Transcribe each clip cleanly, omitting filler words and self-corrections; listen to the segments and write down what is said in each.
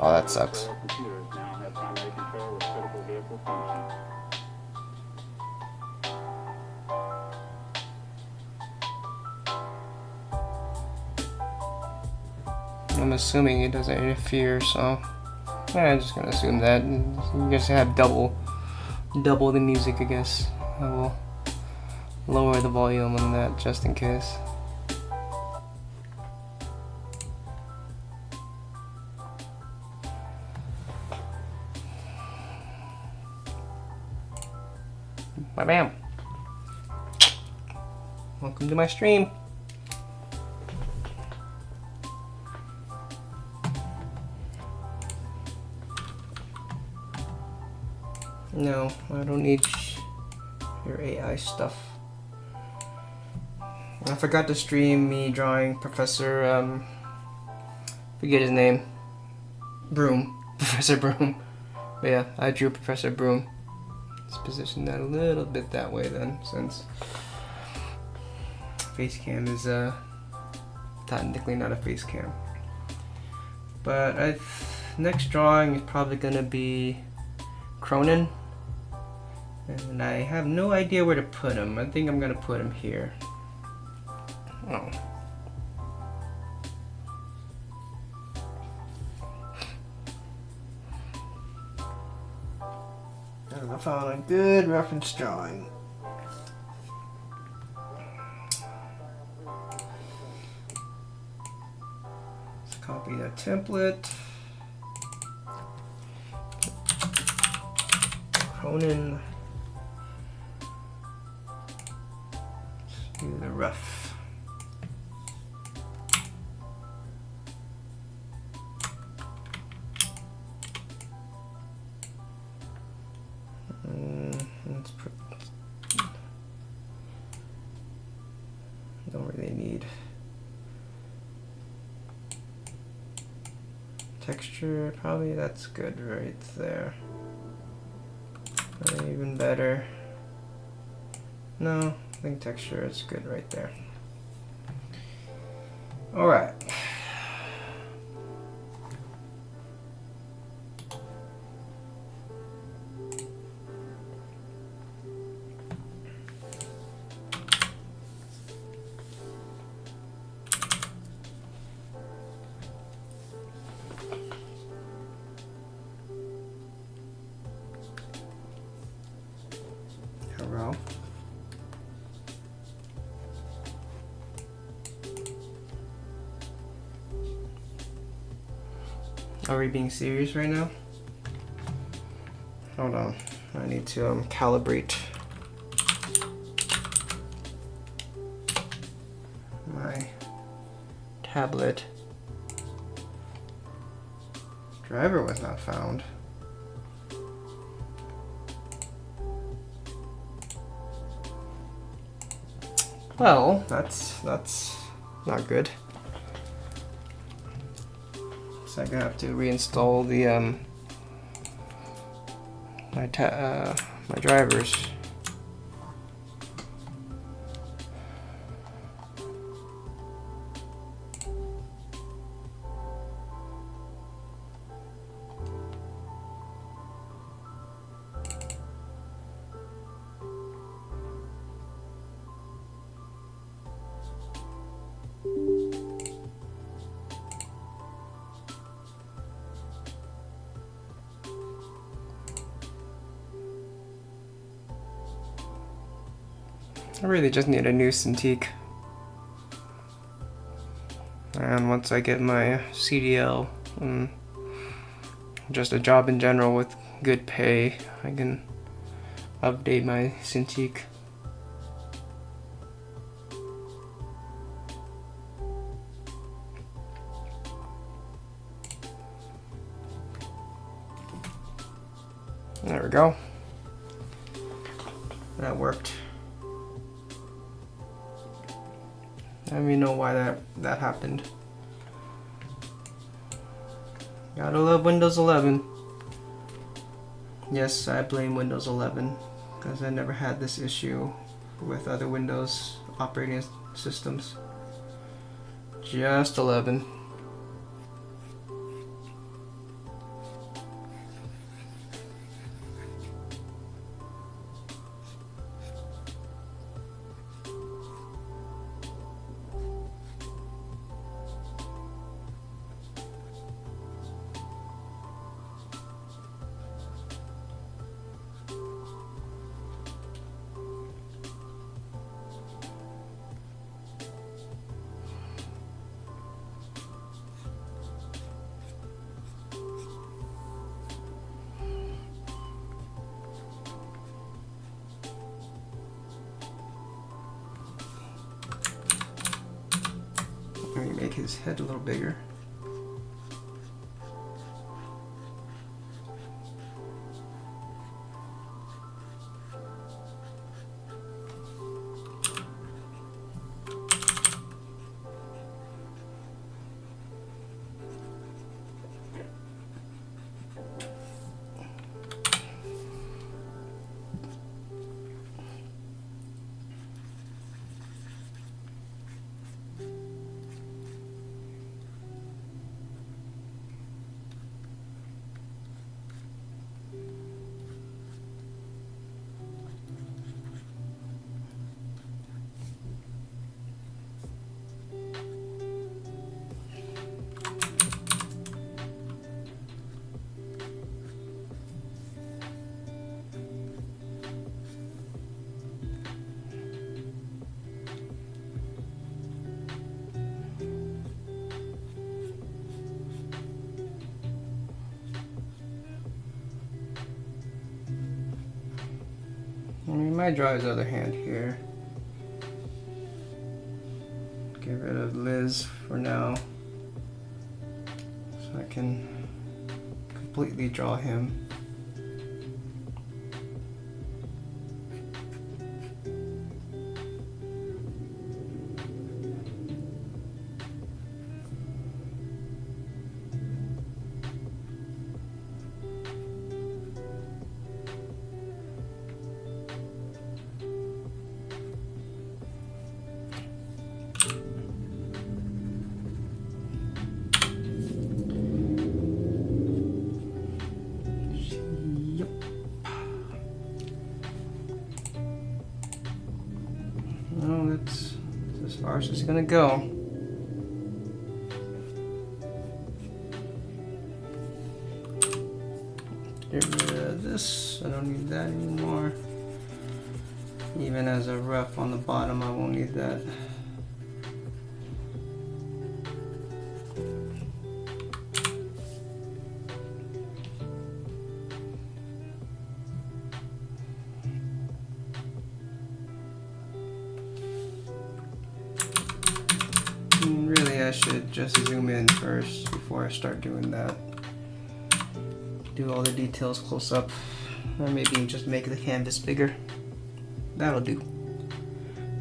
Oh, that sucks. I'm assuming it doesn't interfere, so I'm just gonna assume that. You guys have double the music, I guess. I will lower the volume on that just in case. Bam! Welcome to my stream. No, I don't need your AI stuff. I forgot to stream me drawing Professor, forget his name. Broom. Professor Broom. But yeah, I drew Professor Broom. Let's position that a little bit that way then, since face cam is technically not a face cam. But next drawing is probably gonna be Cronin. And I have no idea where to put him. I think I'm gonna put him here. Oh. And I found a good reference drawing. Let's copy that template. Cronin. Let's do the rough. Don't really need texture. Probably that's good right there. Even better. No, I think texture is good right there. All right. Hello. Are we being serious right now? Hold on, I need to calibrate my tablet. Driver was not found. Well, that's not good. So I'm gonna have to reinstall the my drivers. I really just need a new Cintiq. And once I get my CDL and just a job in general with good pay, I can update my Cintiq. There we go. That worked. I don't even know why that happened. Gotta love Windows 11. Yes, I blame Windows 11 because I never had this issue with other Windows operating systems. Just 11. his head a little bigger. We might draw his other hand here. Get rid of Liz for now, so I can completely draw him. No, that's as far as it's gonna go. Get rid of this. I don't need that anymore. Even as a ref on the bottom, I won't need that. Really, I should just zoom in first before I start doing that. Do all the details close up, or maybe just make the canvas bigger. That'll do.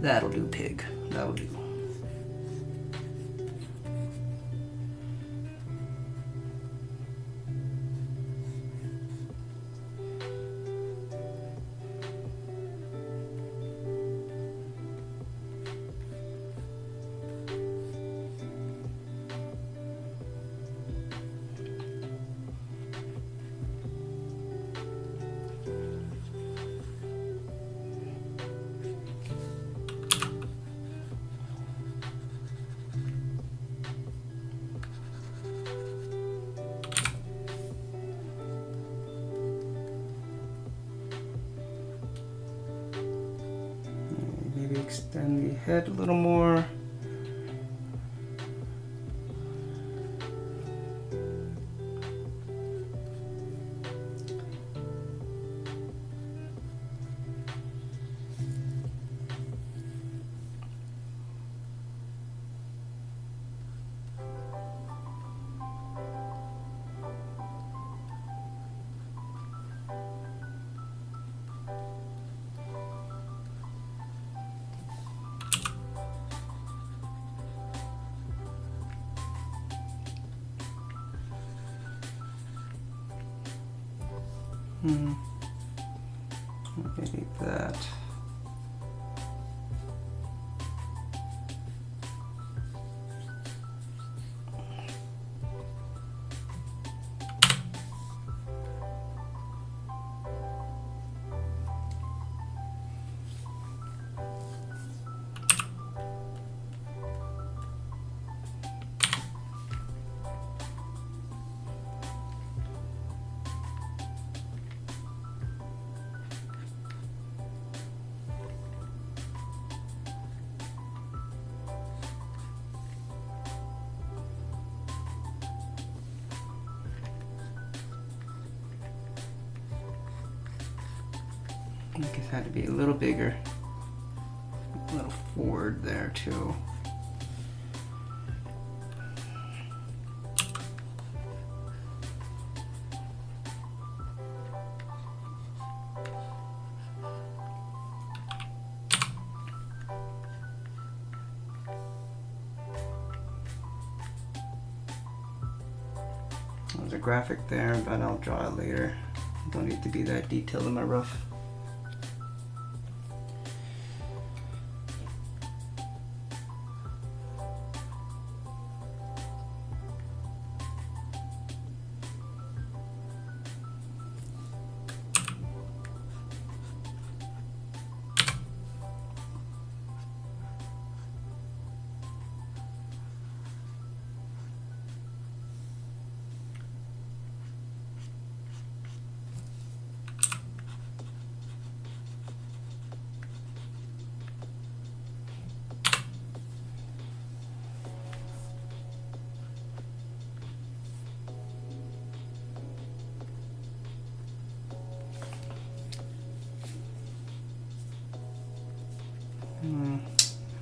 That'll do, pig. That'll do. Extend the head a little more. Maybe that. I think it had to be a little bigger, a little forward there too. There's a graphic there, but I'll draw it later. Don't need to be that detailed in my rough.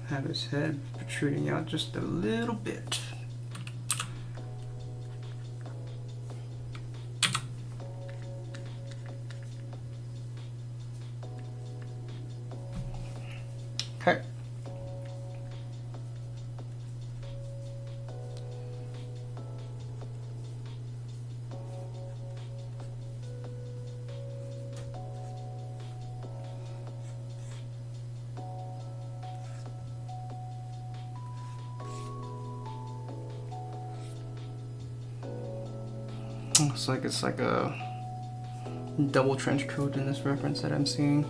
Have his head protruding out just a little bit. Okay. Looks like it's like a double trench coat in this reference that I'm seeing.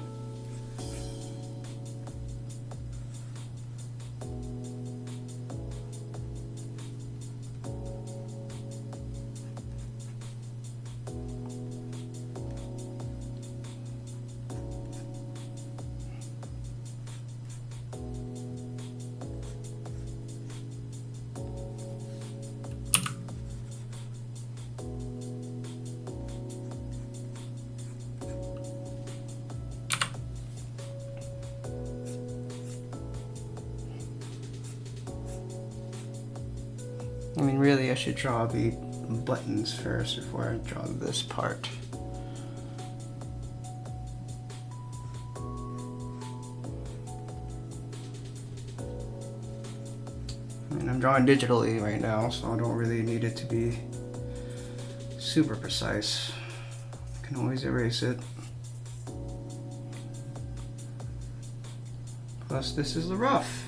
I mean, really, I should draw the buttons first before I draw this part. I mean, I'm drawing digitally right now, so I don't really need it to be super precise. I can always erase it. Plus, this is the rough.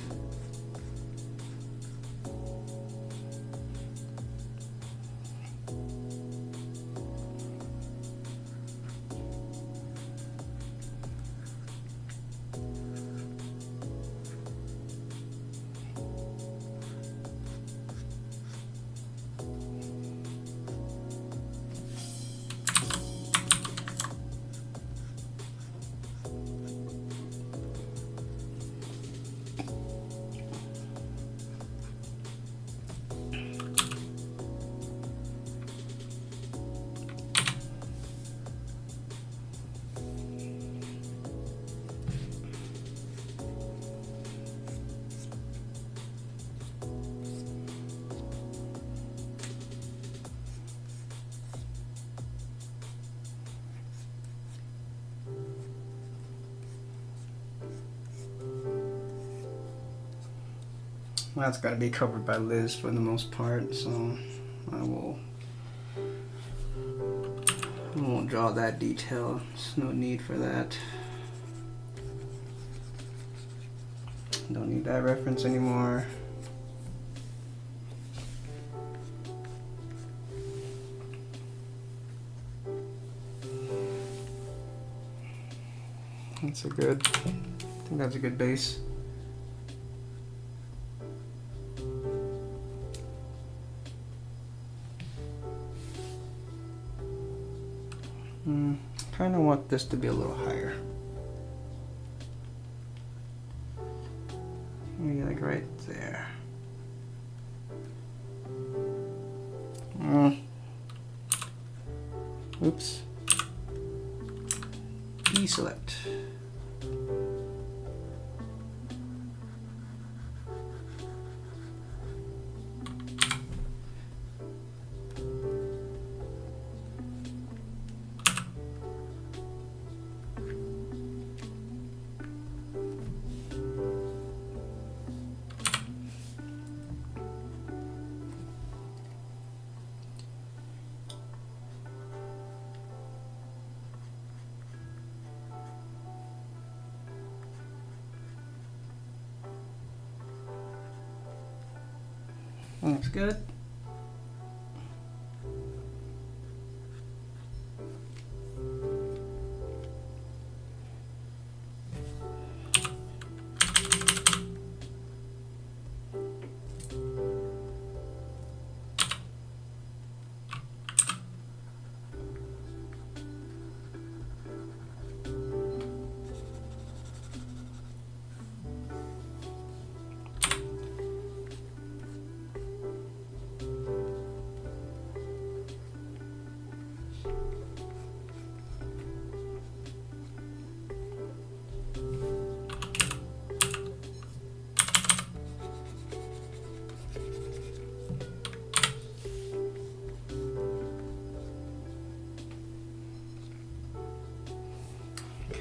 Well, that's got to be covered by Liz for the most part, so I won't draw that detail. There's no need for that. Don't need that reference anymore. That's a good, I think that's a good base. Kind of want this to be a little higher. Maybe like right there. Oops. Deselect. Looks good.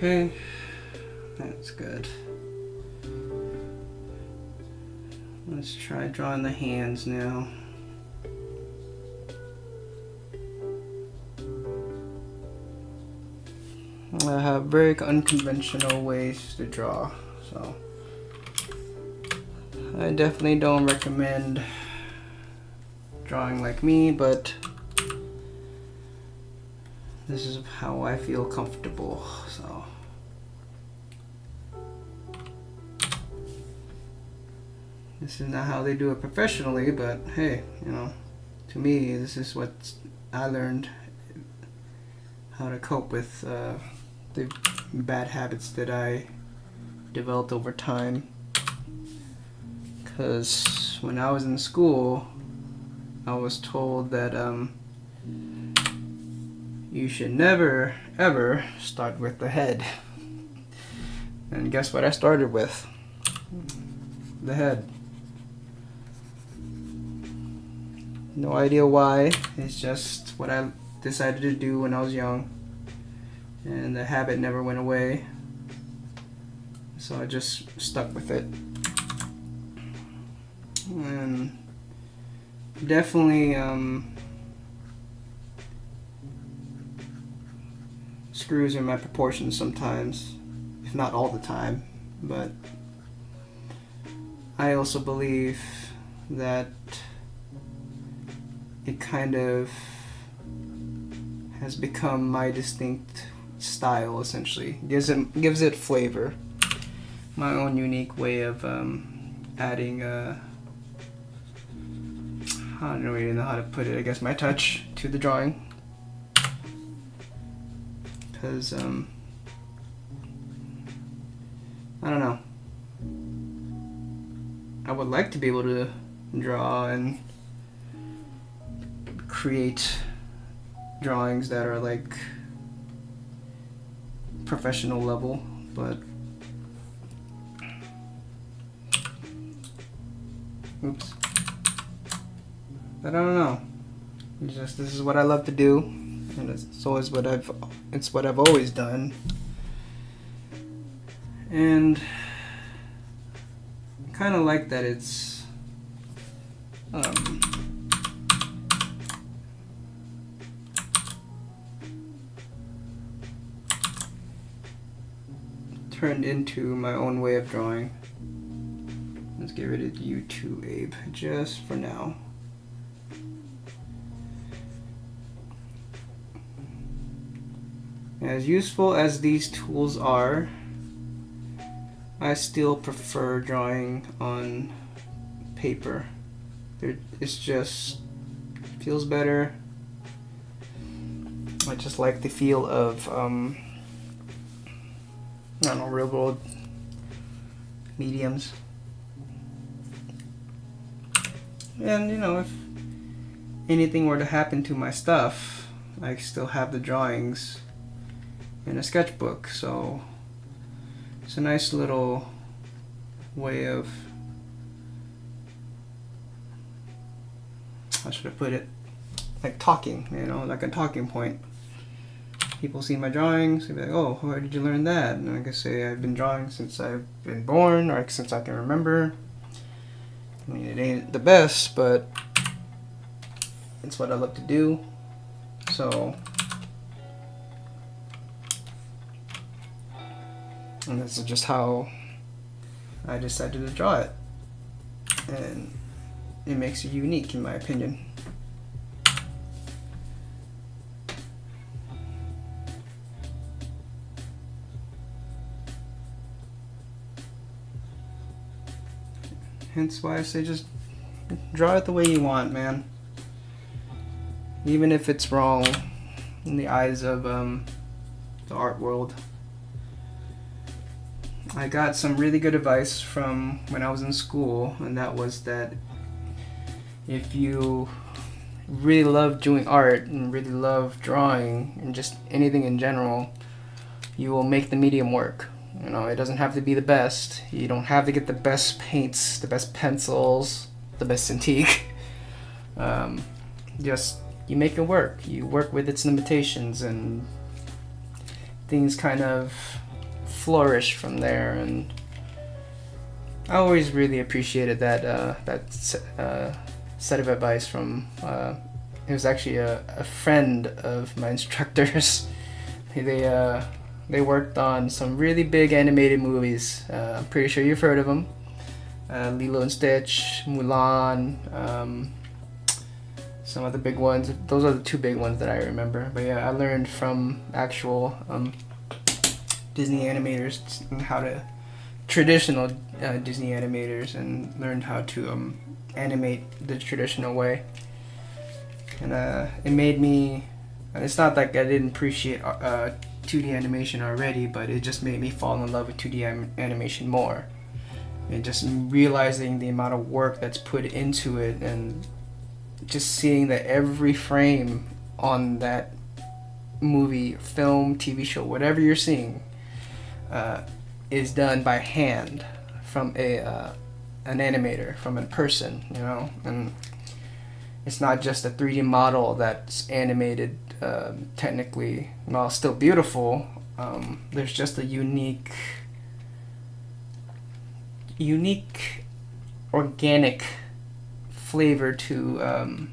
Okay, that's good. Let's try drawing the hands now. I have very unconventional ways to draw, so I definitely don't recommend drawing like me, but this is how I feel comfortable, so. This is not how they do it professionally, but hey, you know, to me, this is what I learned how to cope with the bad habits that I developed over time. Because when I was in school, I was told that you should never ever start with the head. And guess what I started with? The head. No idea why. It's just what I decided to do when I was young, and the habit never went away, so I just stuck with it. And definitely screws in my proportions sometimes, if not all the time, but I also believe that it kind of has become my distinct style, essentially. Gives it flavor. My own unique way of adding I don't really know how to put it, I guess my touch to the drawing. Because I don't know, I would like to be able to draw and create drawings that are like professional level, but oops, but I don't know. It's just, this is what I love to do, and it's always what I've always done, and I kind of like that it's turned into my own way of drawing. Let's get rid of you too, Abe, just for now. As useful as these tools are, I still prefer drawing on paper. It's just feels better. I just like the feel of I don't know, real world mediums. And you know, if anything were to happen to my stuff, I still have the drawings in a sketchbook, so it's a nice little way of, how should I put it, like talking, you know, like a talking point. People see my drawings, they be like, oh, where did you learn that? And I can say I've been drawing since I've been born, or since I can remember. I mean, it ain't the best, but it's what I love to do. So, and this is just how I decided to draw it. And it makes you unique, in my opinion. Hence why I say just draw it the way you want, man. Even if it's wrong in the eyes of the art world. I got some really good advice from when I was in school, and that was that if you really love doing art and really love drawing and just anything in general, you will make the medium work. You know, it doesn't have to be the best. You don't have to get the best paints, the best pencils, the best Cintiq. Just you make it work. You work with its limitations, and things kind of flourish from there. And I always really appreciated that set of advice from. It was actually a friend of my instructors. They worked on some really big animated movies. I'm pretty sure you've heard of them. Lilo and Stitch, Mulan, some of the big ones. Those are the two big ones that I remember. But yeah, I learned from actual Disney animators how to, traditional Disney animators, and learned how to animate the traditional way. And it made me, it's not like I didn't appreciate 2D animation already, but it just made me fall in love with 2D animation more. And just realizing the amount of work that's put into it, and just seeing that every frame on that movie, film, TV show, whatever you're seeing, is done by hand from an animator, from a person, you know. And it's not just a 3D model that's animated technically, while still beautiful. There's just a unique organic flavor to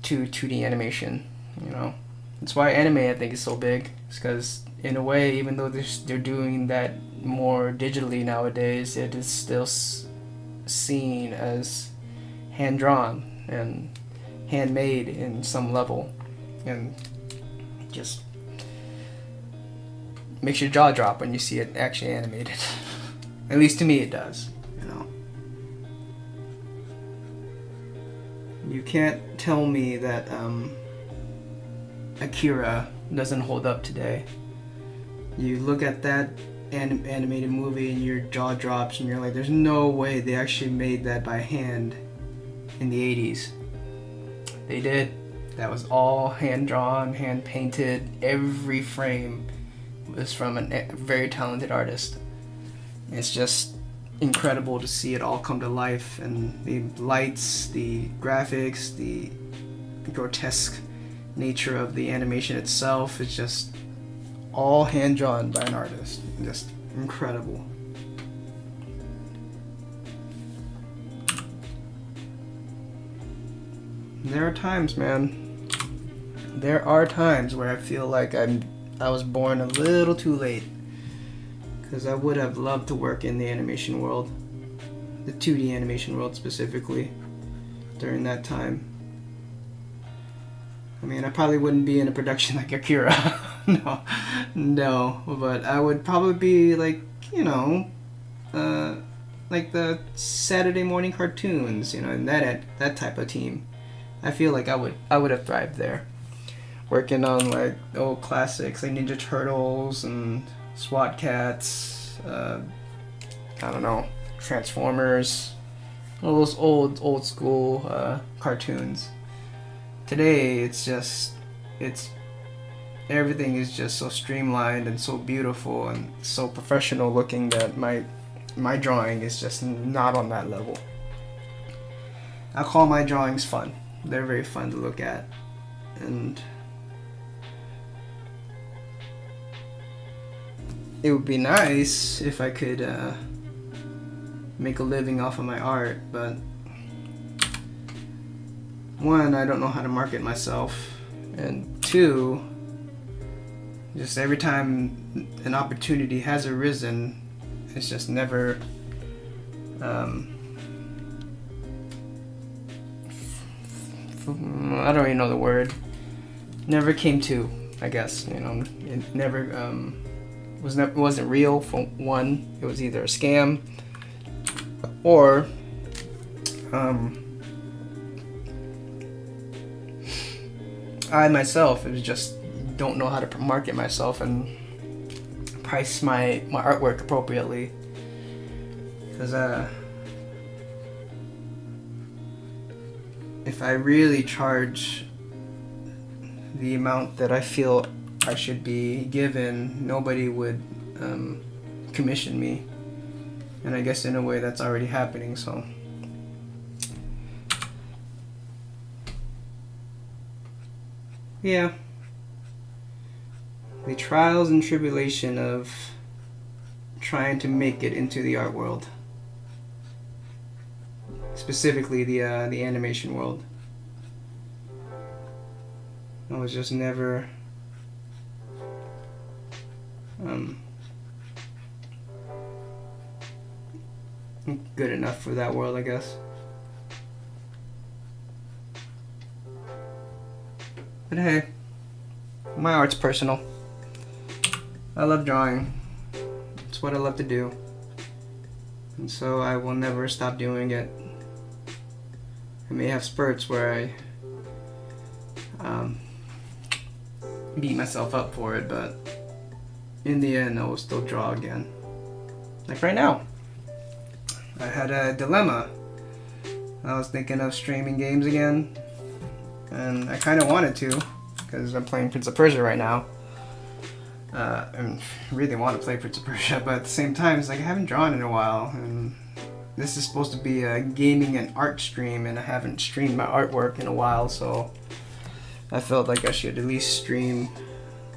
2D animation, you know. That's why anime, I think, is so big. It's because, in a way, even though they're doing that more digitally nowadays, it is still seen as hand-drawn and handmade in some level, and just makes your jaw drop when you see it actually animated. At least to me it does, you know. You can't tell me that Akira doesn't hold up today. You look at that animated movie and your jaw drops and you're like, there's no way they actually made that by hand in the 80s. They did. That was all hand-drawn, hand-painted. Every frame was from a very talented artist. It's just incredible to see it all come to life, and the lights, the graphics, the grotesque nature of the animation itself is just all hand-drawn by an artist. Just incredible. There are times, man. There are times where I feel like I was born a little too late, because I would have loved to work in the animation world, the 2D animation world specifically, during that time. I mean, I probably wouldn't be in a production like Akira. No, but I would probably be like, you know, like the Saturday morning cartoons, you know, and that type of team. I feel like I would have thrived there, working on like old classics like Ninja Turtles and SWAT Cats, I don't know, Transformers, all those old school cartoons. Today it's everything is just so streamlined and so beautiful and so professional looking that my drawing is just not on that level. I call my drawings fun. They're very fun to look at, and it would be nice if I could make a living off of my art, but one, I don't know how to market myself, and two, just every time an opportunity has arisen, it's just never I don't even know the word. Never came to, I guess. You know, it never wasn't real. For one, it was either a scam or I myself just don't know how to market myself and price my artwork appropriately. Because if I really charge the amount that I feel I should be given, nobody would commission me. And I guess in a way that's already happening, so. Yeah. The trials and tribulation of trying to make it into the art world. Specifically the animation world. I was just never good enough for that world, I guess. But hey, my art's personal. I love drawing. It's what I love to do. And so I will never stop doing it. I may have spurts where I beat myself up for it, but in the end I will still draw again. Like right now. I had a dilemma. I was thinking of streaming games again, and I kind of wanted to because I'm playing Prince of Persia right now. And really want to play Prince of Persia, but at the same time it's like I haven't drawn in a while, and this is supposed to be a gaming and art stream, and I haven't streamed my artwork in a while, so I felt like I should at least stream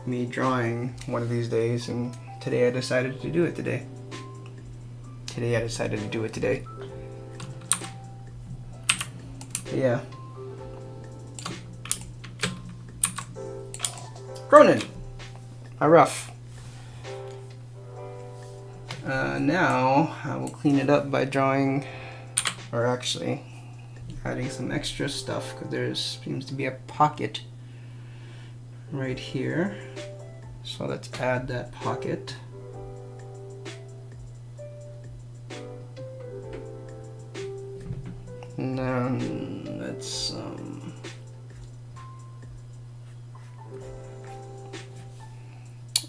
me drawing one of these days, and today I decided to do it today. Yeah. Cronin! My rough. Now I will clean it up by drawing, or actually adding some extra stuff, because there seems to be a pocket right here. So let's add that pocket. And then let's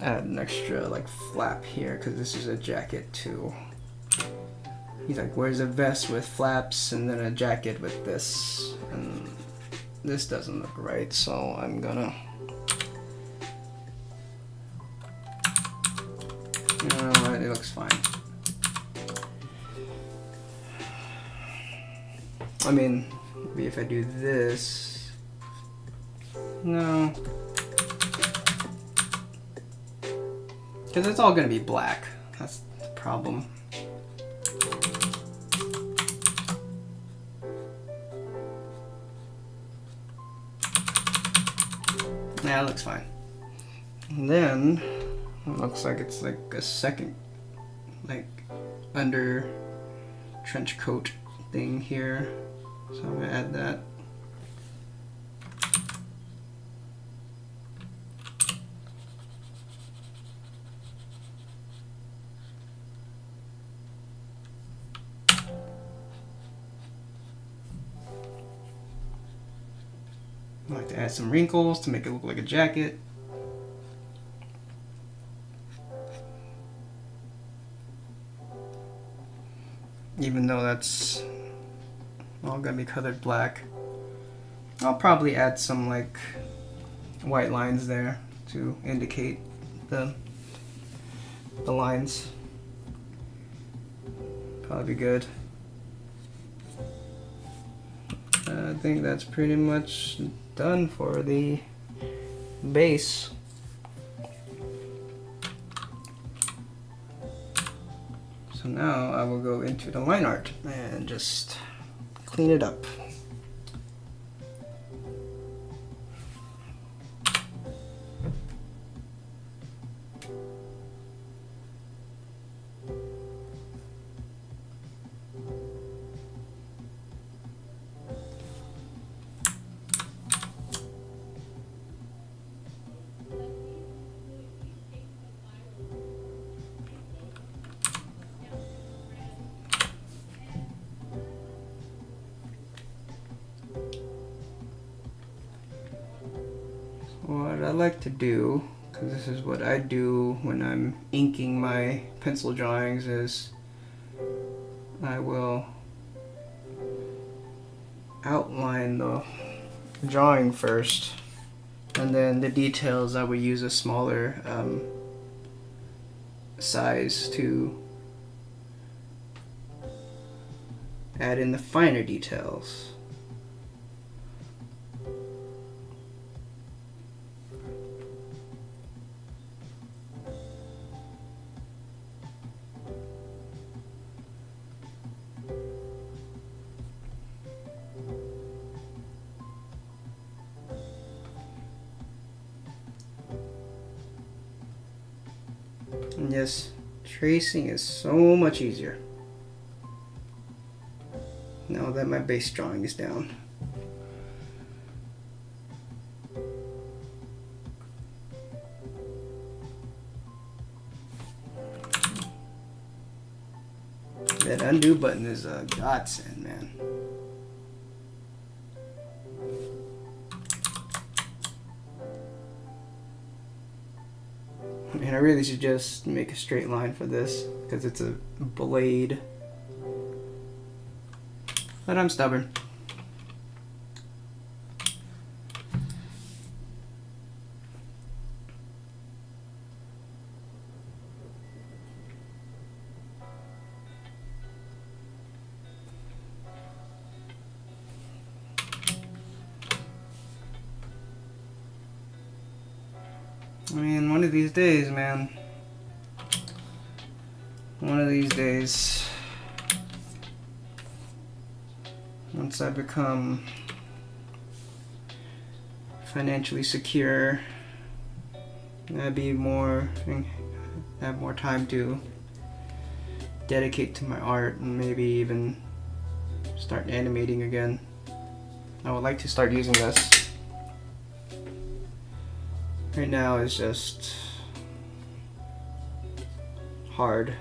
add an extra like flap here, because this is a jacket too. He's like, where's a vest with flaps and then a jacket with this? And this doesn't look right, so I'm gonna, you know what, it looks fine. I mean, maybe if I do this, no, because it's all gonna be black. That's the problem. Yeah, it looks fine. And then it looks like it's like a second, like under trench coat thing here. So I'm gonna add that. I like to add some wrinkles to make it look like a jacket. Even though that's all gonna be colored black, I'll probably add some like white lines there to indicate the lines. Probably be good. I think that's pretty much done for the base. So now I will go into the line art and just clean it up. I like to do, because this is what I do when I'm inking my pencil drawings, is I will outline the drawing first, and then the details I will use a smaller size to add in the finer details. And yes, tracing is so much easier now that my base drawing is down. That undo button is a godsend, man. And I really should just make a straight line for this because it's a blade. But I'm stubborn. I mean, one of these days, man. One of these days, once I become financially secure, have more time to dedicate to my art and maybe even start animating again. I would like to start using this. Right now it's just hard.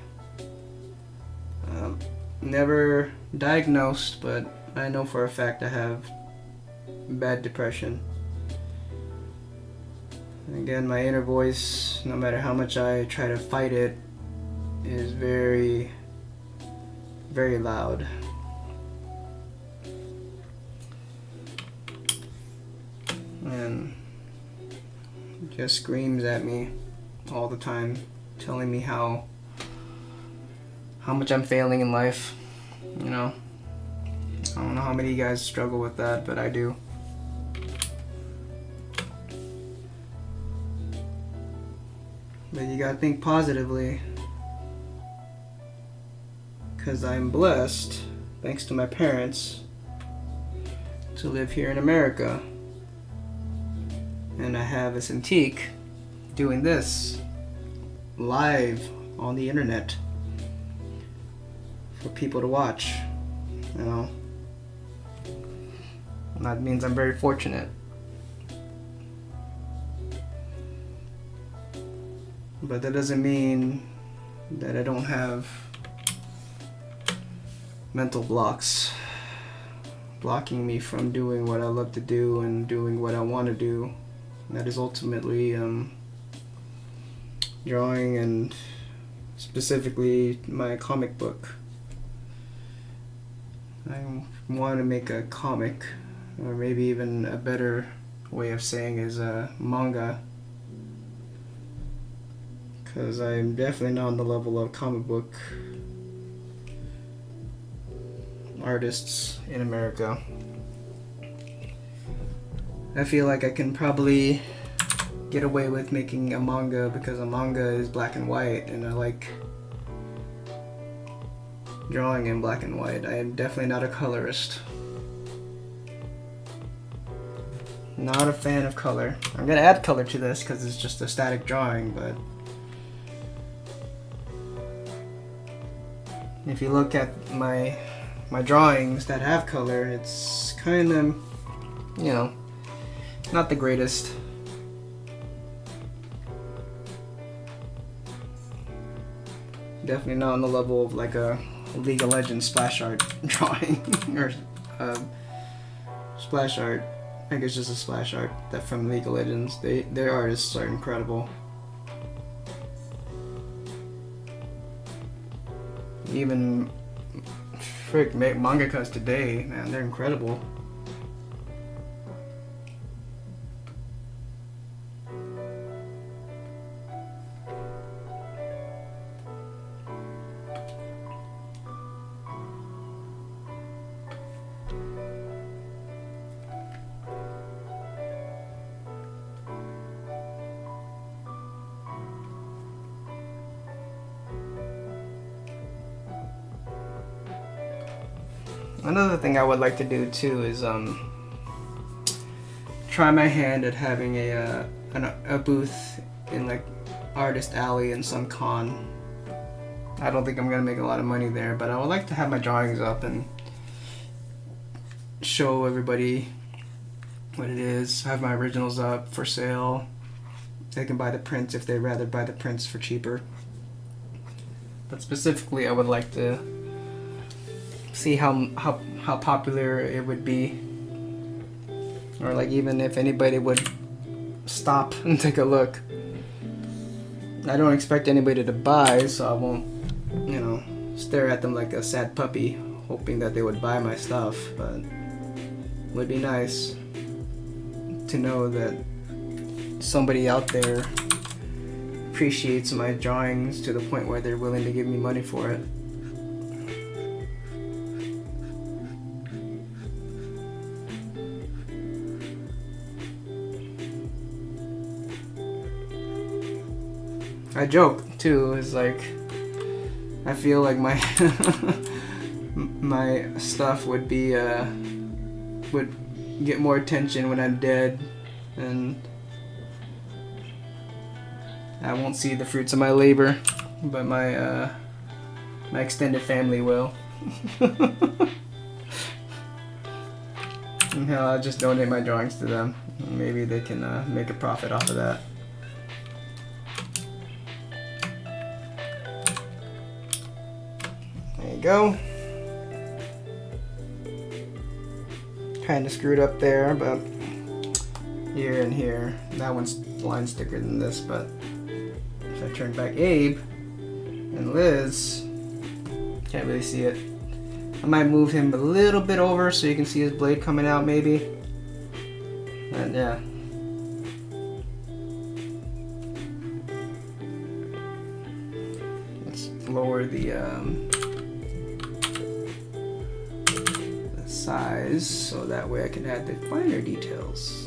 Never diagnosed, but I know for a fact I have bad depression. And again, my inner voice, no matter how much I try to fight it, is very, very loud. And just screams at me all the time, telling me how much I'm failing in life. You know, I don't know how many of you guys struggle with that, but I do. But you gotta think positively, because I'm blessed, thanks to my parents, to live here in America. And I have a Cintiq doing this live on the internet for people to watch, you know. And that means I'm very fortunate. But that doesn't mean that I don't have mental blocks blocking me from doing what I love to do and doing what I want to do. And that is ultimately drawing, and specifically my comic book. I want to make a comic, or maybe even a better way of saying is a manga, because I'm definitely not on the level of comic book artists in America. I feel like I can probably get away with making a manga because a manga is black and white, and I like drawing in black and white. I am definitely not a colorist. Not a fan of color. I'm gonna add color to this because it's just a static drawing, but if you look at my drawings that have color, it's kind of, you know, not the greatest. Definitely not on the level of like a League of Legends splash art drawing or splash art think it's just a splash art that from League of Legends. Their artists are incredible. Even frick mangakas today, man, they're incredible. Another thing I would like to do too is try my hand at having a booth in like Artist Alley in some con. I don't think I'm gonna make a lot of money there, but I would like to have my drawings up and show everybody what it is. Have my originals up for sale. They can buy the prints if they'd rather buy the prints for cheaper. But specifically, I would like to see how popular it would be, or like even if anybody would stop and take a look. I don't expect anybody to buy, so I won't, you know, stare at them like a sad puppy hoping that they would buy my stuff, but it would be nice to know that somebody out there appreciates my drawings to the point where they're willing to give me money for it. I joke too, is like I feel like my my stuff would be would get more attention when I'm dead, and I won't see the fruits of my labor, but my my extended family will. And hell, I'll just donate my drawings to them. Maybe they can make a profit off of that. There you go. Kind of screwed up there, but here and here. That one's line thicker than this, but if I turn back Abe and Liz, can't really see it. I might move him a little bit over so you can see his blade coming out maybe. And yeah. Let's lower the size so that way I can add the finer details.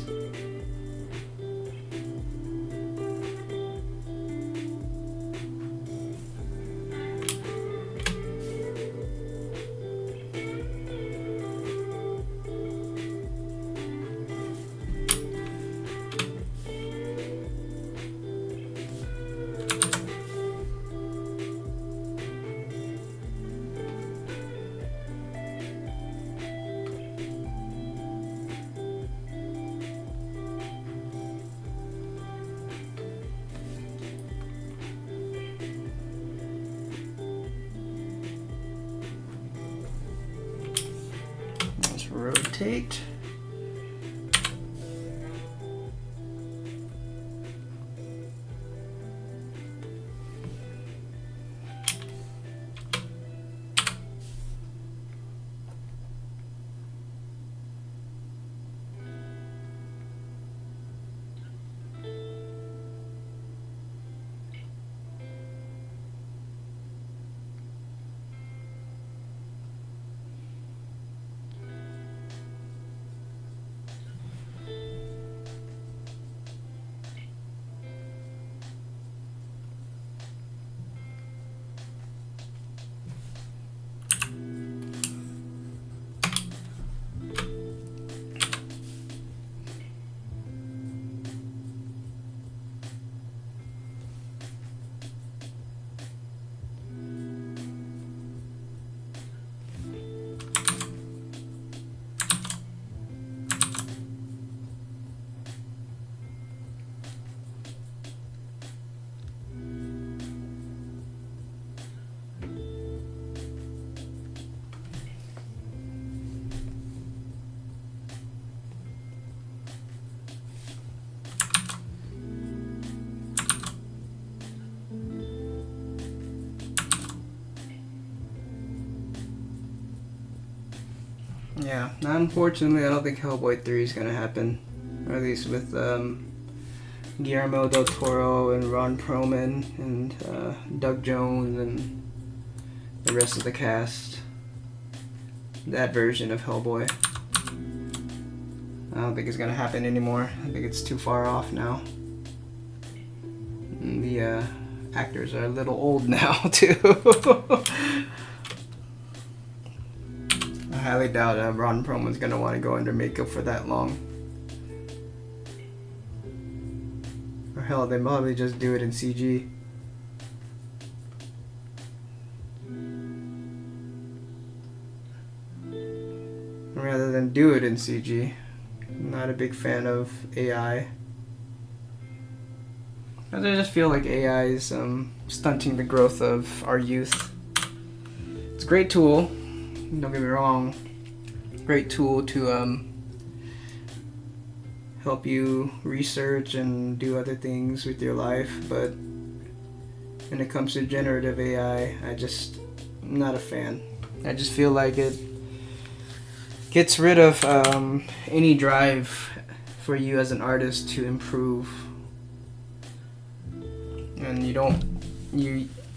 Rotate. Yeah, unfortunately, I don't think Hellboy 3 is gonna happen. Or at least with Guillermo del Toro and Ron Perlman and Doug Jones and the rest of the cast. That version of Hellboy. I don't think it's gonna happen anymore. I think it's too far off now. And the actors are a little old now too. I highly doubt Ron Perlman's gonna want to go under makeup for that long. Or hell, they probably just do it in CG. Rather than do it in CG. I'm not a big fan of AI. I just feel like AI is stunting the growth of our youth. It's a great tool, don't get me wrong. Great tool to help you research and do other things with your life, but when it comes to generative AI, I'm not a fan. I just feel like it gets rid of any drive for you as an artist to improve. And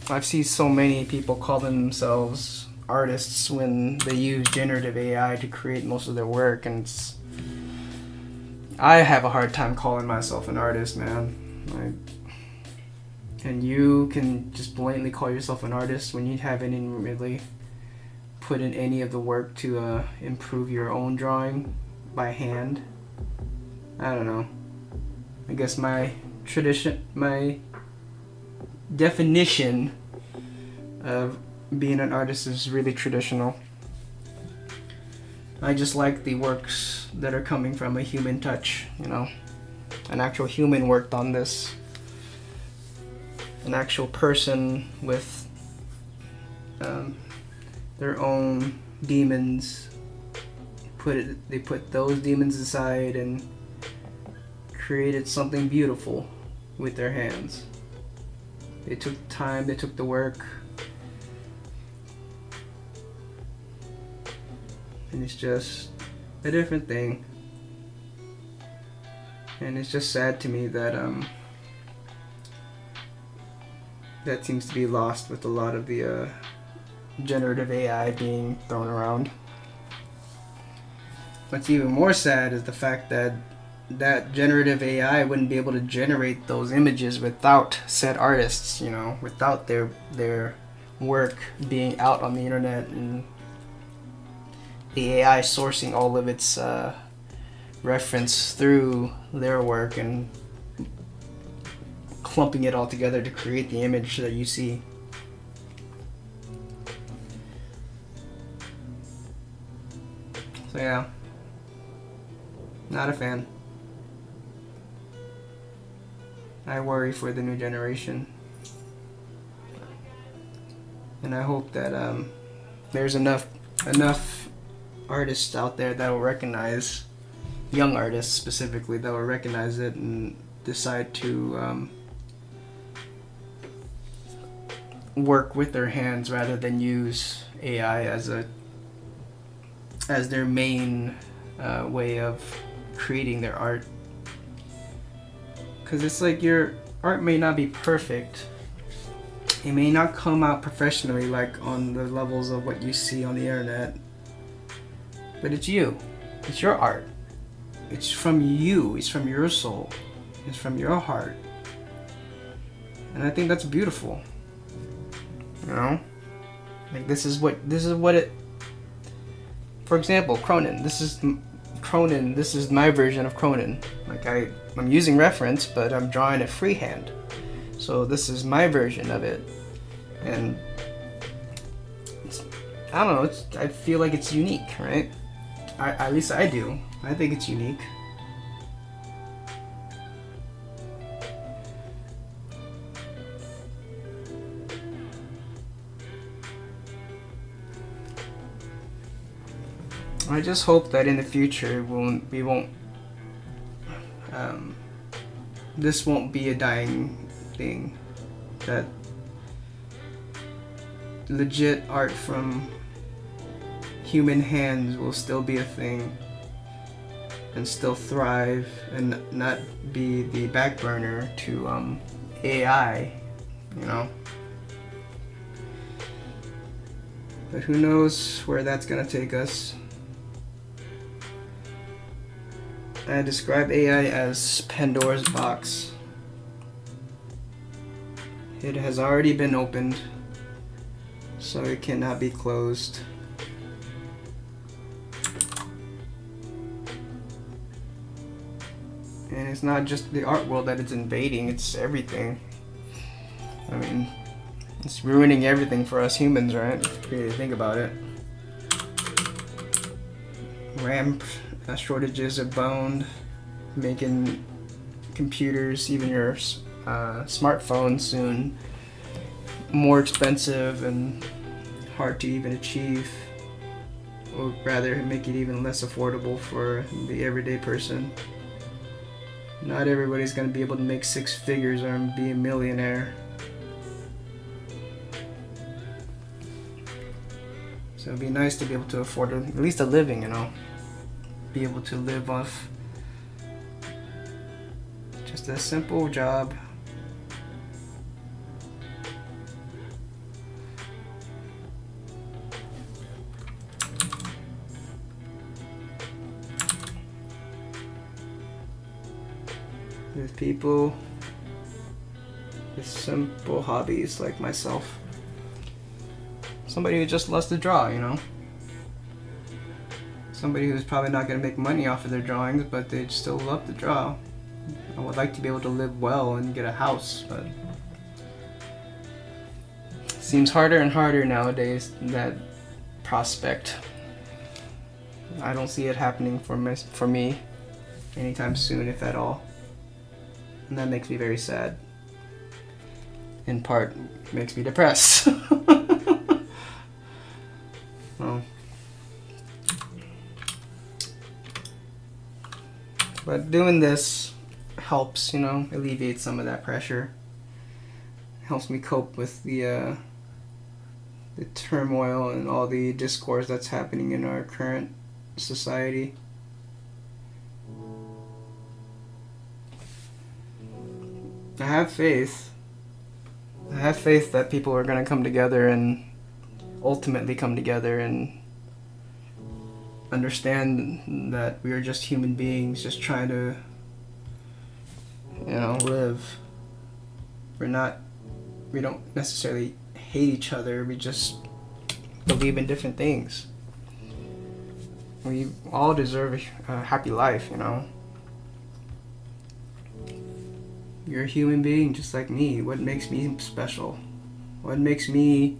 I've seen so many people call themselves artists when they use generative AI to create most of their work, and I have a hard time calling myself an artist, man. And you can just blatantly call yourself an artist when you haven't even really put in any of the work to improve your own drawing by hand. I don't know. I guess my definition of being an artist is really traditional. I just like the works that are coming from a human touch, an actual human worked on this, an actual person with their own demons. They put those demons aside and created something beautiful with their hands. They took time, they took the work, and it's just a different thing. And it's just sad to me that that seems to be lost with a lot of the generative AI being thrown around. What's even more sad is the fact that generative AI wouldn't be able to generate those images without said artists, without their work being out on the internet and the AI sourcing all of its reference through their work and clumping it all together to create the image that you see. So yeah, not a fan. I worry for the new generation, and I hope that there's enough artists out there that will recognize, young artists specifically, that will recognize it and decide to work with their hands rather than use AI as their main way of creating their art. Because it's like your art may not be perfect. It may not come out professionally like on the levels of what you see on the internet. But it's you. It's your art. It's from you. It's from your soul. It's from your heart. And I think that's beautiful. Like this is what it. For example, Cronin. This is my version of Cronin. Like I'm using reference, but I'm drawing it freehand. So this is my version of it, and I don't know. I feel like it's unique, right? At least I do. I think it's unique. I just hope that in the future this won't be a dying thing. That legit art from human hands will still be a thing and still thrive and not be the back burner to AI, you know. But who knows where that's gonna take us. I describe AI as Pandora's box. It has already been opened, so it cannot be closed. And it's not just the art world that it's invading, it's everything. I mean, it's ruining everything for us humans, right? If you really think about it. RAM shortages abound, making computers, even your smartphones soon, more expensive and hard to even achieve, or rather make it even less affordable for the everyday person. Not everybody's going to be able to make 6 figures or be a millionaire. So it'd be nice to be able to afford at least a living, you know. Be able to live off just a simple job. With people with simple hobbies like myself. Somebody who just loves to draw, you know. Somebody who's probably not going to make money off of their drawings, but they still love to draw. I would like to be able to live well and get a house, but it seems harder and harder nowadays, that prospect. I don't see it happening for me anytime soon, if at all. And that makes me very sad. In part, makes me depressed. Well, but doing this helps, you know, alleviate some of that pressure. Helps me cope with the turmoil and all the discourse that's happening in our current society. I have faith. I have faith that people are going to come together and ultimately come together and understand that we are just human beings just trying to, you know, live. We don't necessarily hate each other, we just believe in different things. We all deserve a happy life, you know. You're a human being just like me. What makes me special? What makes me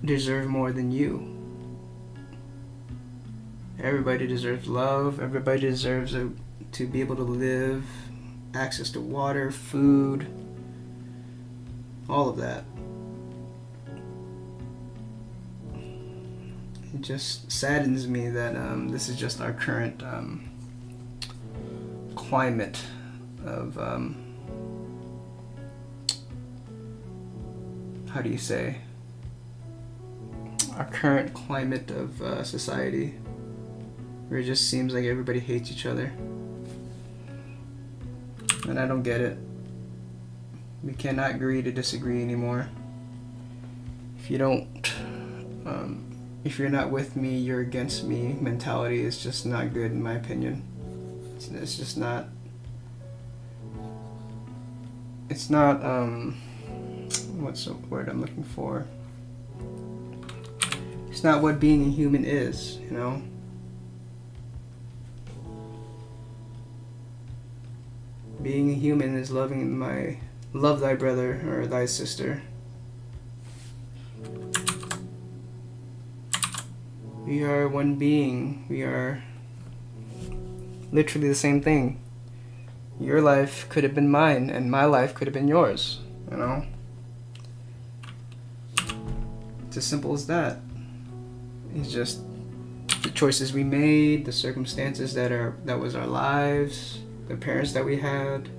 deserve more than you? Everybody deserves love. Everybody deserves to be able to live, access to water, food, all of that. It just saddens me that this is just our current climate of how do you say, our current climate of society, where it just seems like everybody hates each other. And I don't get it. We cannot agree to disagree anymore. If you don't, if you're not with me, you're against me mentality is just not good in my opinion. It's just not, it's not, what's the word I'm looking for? It's not what being a human is, you know? Being a human is love thy brother or thy sister. We are one being. We are literally the same thing. Your life could have been mine, and my life could have been yours, you know? It's as simple as that. It's just the choices we made, the circumstances that was our lives, the parents that we had.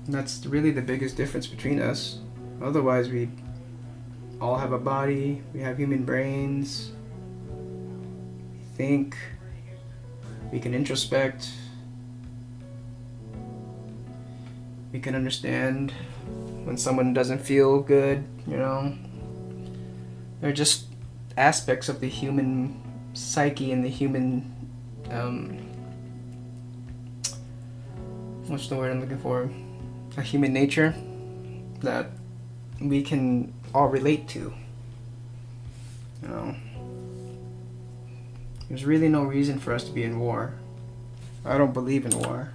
And that's really the biggest difference between us. Otherwise, we all have a body, we have human brains, we think, we can introspect, we can understand when someone doesn't feel good, you know. They're just aspects of the human psyche and the human, what's the word I'm looking for? A human nature that we can all relate to, you know. There's really no reason for us to be in war. I don't believe in war.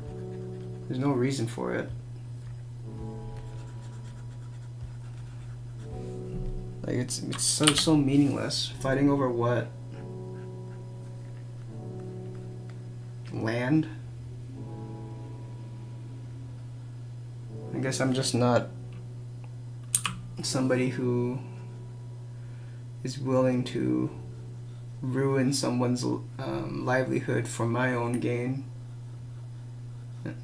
There's no reason for it. Like it's so meaningless. Fighting over what? Land? I guess I'm just not somebody who is willing to ruin someone's livelihood for my own gain. It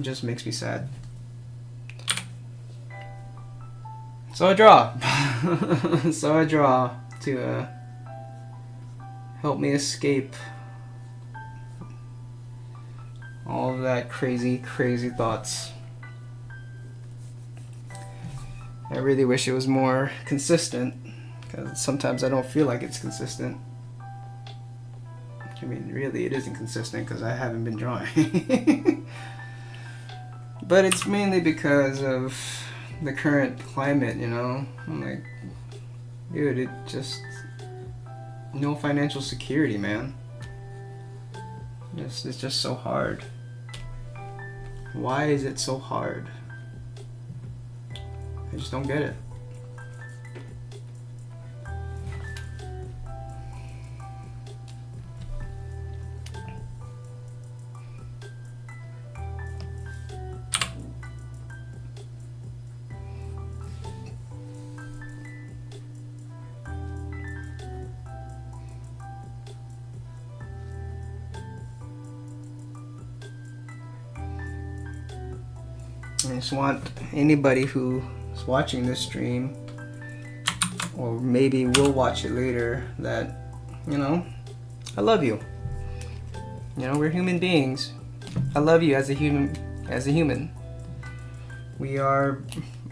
just makes me sad. So I draw. So I draw to help me escape all of that crazy thoughts. I really wish it was more consistent, because sometimes I don't feel like it's consistent. I mean, really, it isn't consistent because I haven't been drawing. But it's mainly because of the current climate, you know. I'm like, dude, it just, no financial security, man. It's just so hard. Why is it so hard? I just don't get it. I just want anybody who is watching this stream, or maybe will watch it later, that, you know, I love you. You know, we're human beings. I love you as a human. We are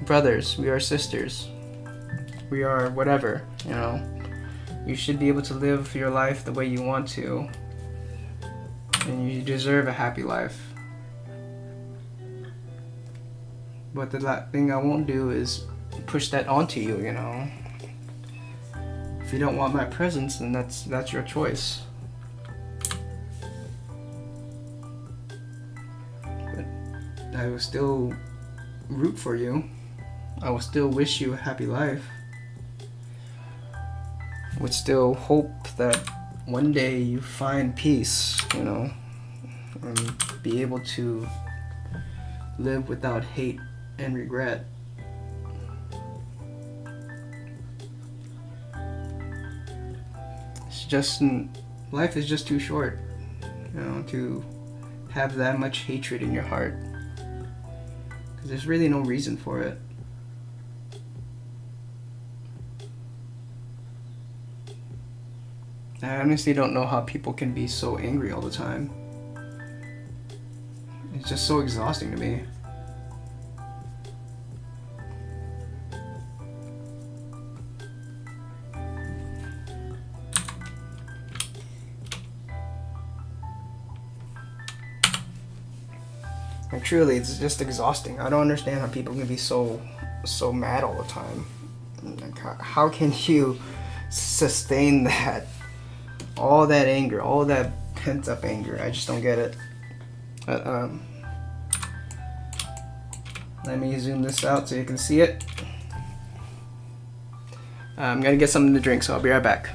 brothers, we are sisters, we are whatever, you know. You should be able to live your life the way you want to, and you deserve a happy life. But the thing I won't do is push that onto you, you know. If you don't want my presence, then that's your choice. But I will still root for you. I will still wish you a happy life. Would still hope that one day you find peace, you know, and be able to live without hate and regret. It's just, life is just too short, you know, to have that much hatred in your heart, because there's really no reason for it. I honestly don't know how people can be so angry all the time. It's just so exhausting to me. Like, truly, it's just exhausting. I don't understand how people can be so mad all the time. Like, how can you sustain that? All that anger, all that pent up anger. I just don't get it. Let me zoom this out so you can see it. I'm gonna get something to drink, so I'll be right back.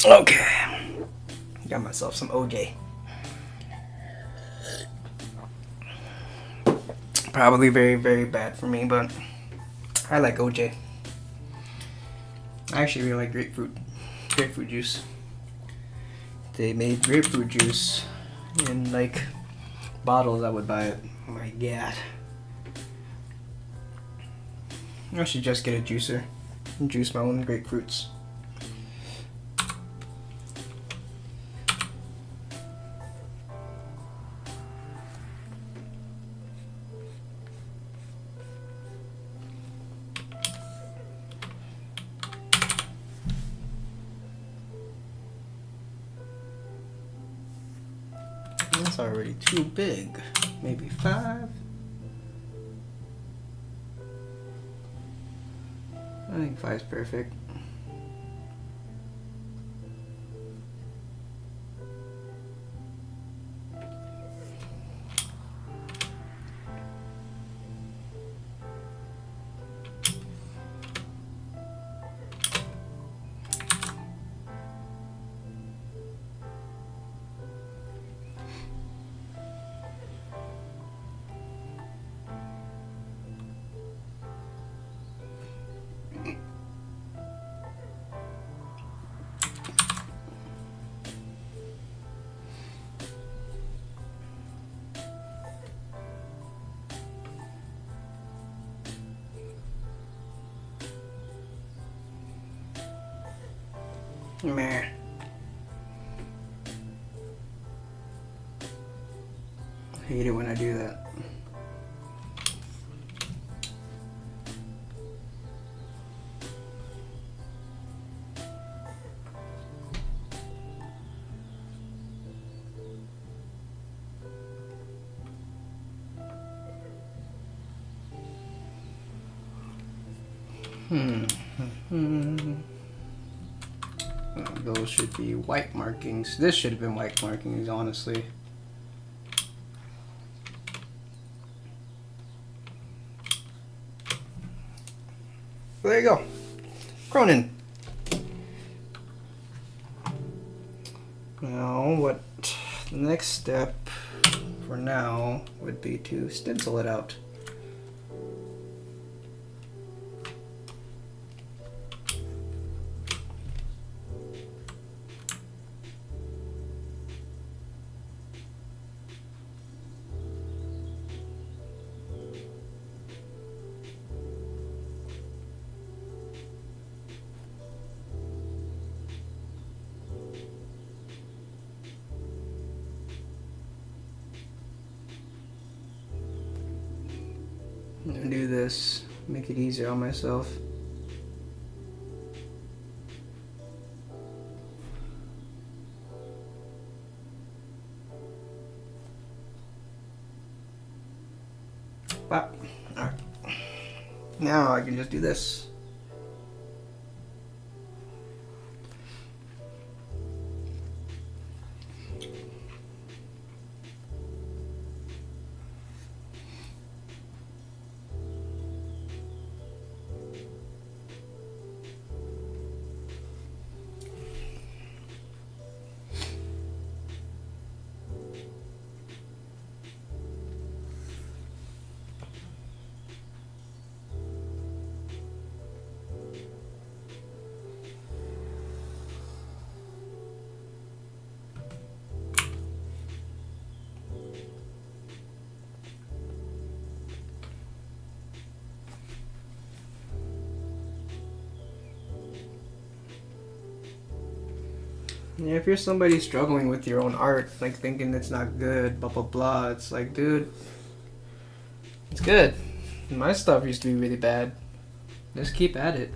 Okay, got myself some OJ. Probably very, very bad for me, but I like OJ. I actually really like grapefruit juice. They made grapefruit juice in like bottles, I would buy it. Oh my god. I should just get a juicer and juice my own grapefruits. That's already too big. Maybe 5. I think 5 is perfect. Meh. I hate it when I do that. Those should be white markings. This should have been white markings, honestly. There you go. Cronin. Now, what the next step for now would be to stencil it out. I'm gonna do this, make it easier on myself. Wow. Alright. Now I can just do this. Yeah, if you're somebody struggling with your own art, like thinking it's not good, blah blah blah, it's like, dude, it's good. My stuff used to be really bad. Just keep at it.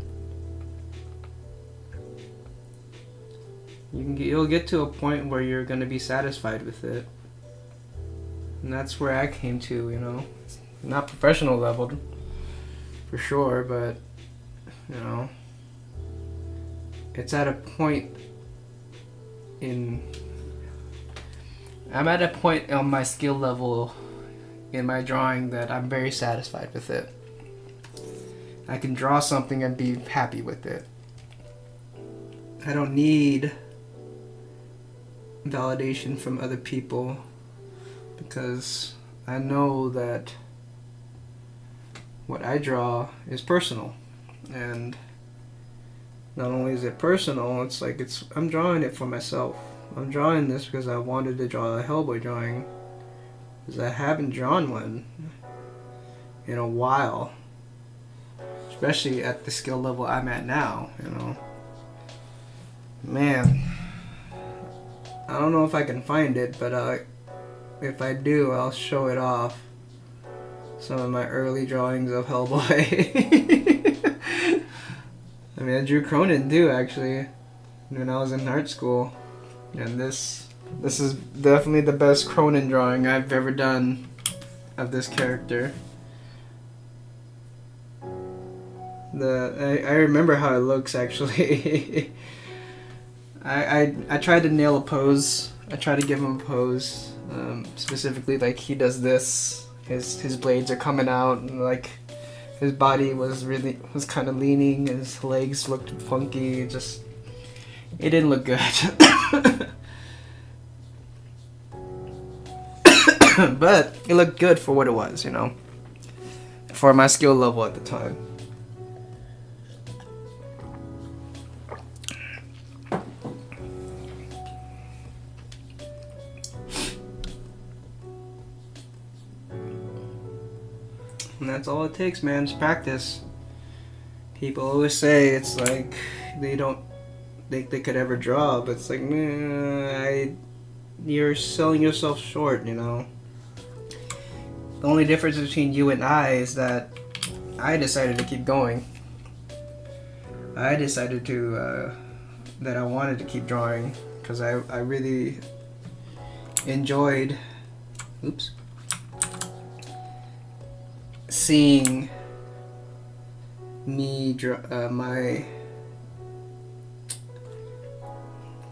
You'll get to a point where you're gonna be satisfied with it, and that's where I came to. You know, not professional level, for sure, but you know, it's at a point. I'm at a point on my skill level in my drawing that I'm very satisfied with it. I can draw something and be happy with it. I don't need validation from other people, because I know that what I draw is personal. And not only is it personal, it's like I'm drawing it for myself. I'm drawing this because I wanted to draw a Hellboy drawing, because I haven't drawn one in a while, especially at the skill level I'm at now, you know. Man, I don't know if I can find it, but if I do, I'll show it off. Some of my early drawings of Hellboy. I mean, I drew Cronin too, actually, when I was in art school. And this is definitely the best Cronin drawing I've ever done of this character. I remember how it looks, actually. I tried to nail a pose. I tried to give him a pose, specifically like he does this. His blades are coming out, and like his body was kind of leaning. His legs looked funky. It didn't look good. But it looked good for what it was, you know, for my skill level at the time. And that's all it takes, man, is practice. People always say it's like they don't think they could ever draw, but it's like, man, you're selling yourself short, you know. The only difference between you and I is that I decided to keep going. I decided that I wanted to keep drawing because I really enjoyed seeing me draw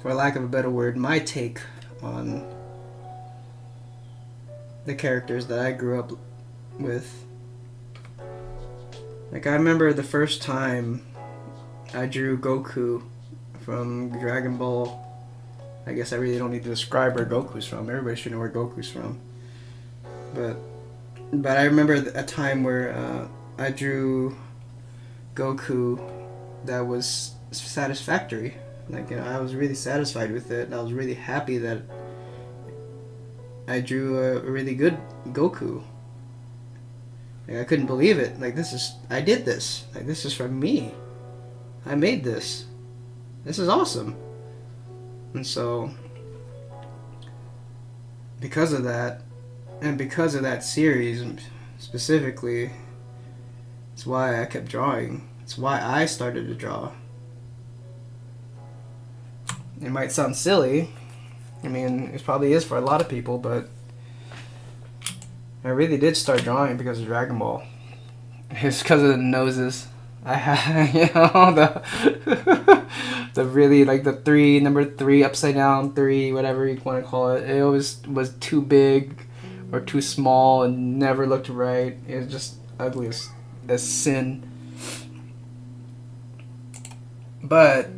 for lack of a better word, my take on the characters that I grew up with. Like, I remember the first time I drew Goku from Dragon Ball. I guess I really don't need to describe where Goku's from. Everybody should know where Goku's from. But I remember a time where I drew Goku that was satisfactory. Like, you know, I was really satisfied with it. I was really happy that I drew a really good Goku. Like, I couldn't believe it. Like, I did this. Like, this is from me. I made this. This is awesome. And so, because of that, and because of that series specifically, it's why I kept drawing. It's why I started to draw. It might sound silly. I mean, it probably is for a lot of people, but I really did start drawing because of Dragon Ball. It's because of the noses. I had, you know, the really, like, the number 3, upside down 3, whatever you want to call it. It always was too big or too small and never looked right. It was just ugly as sin. But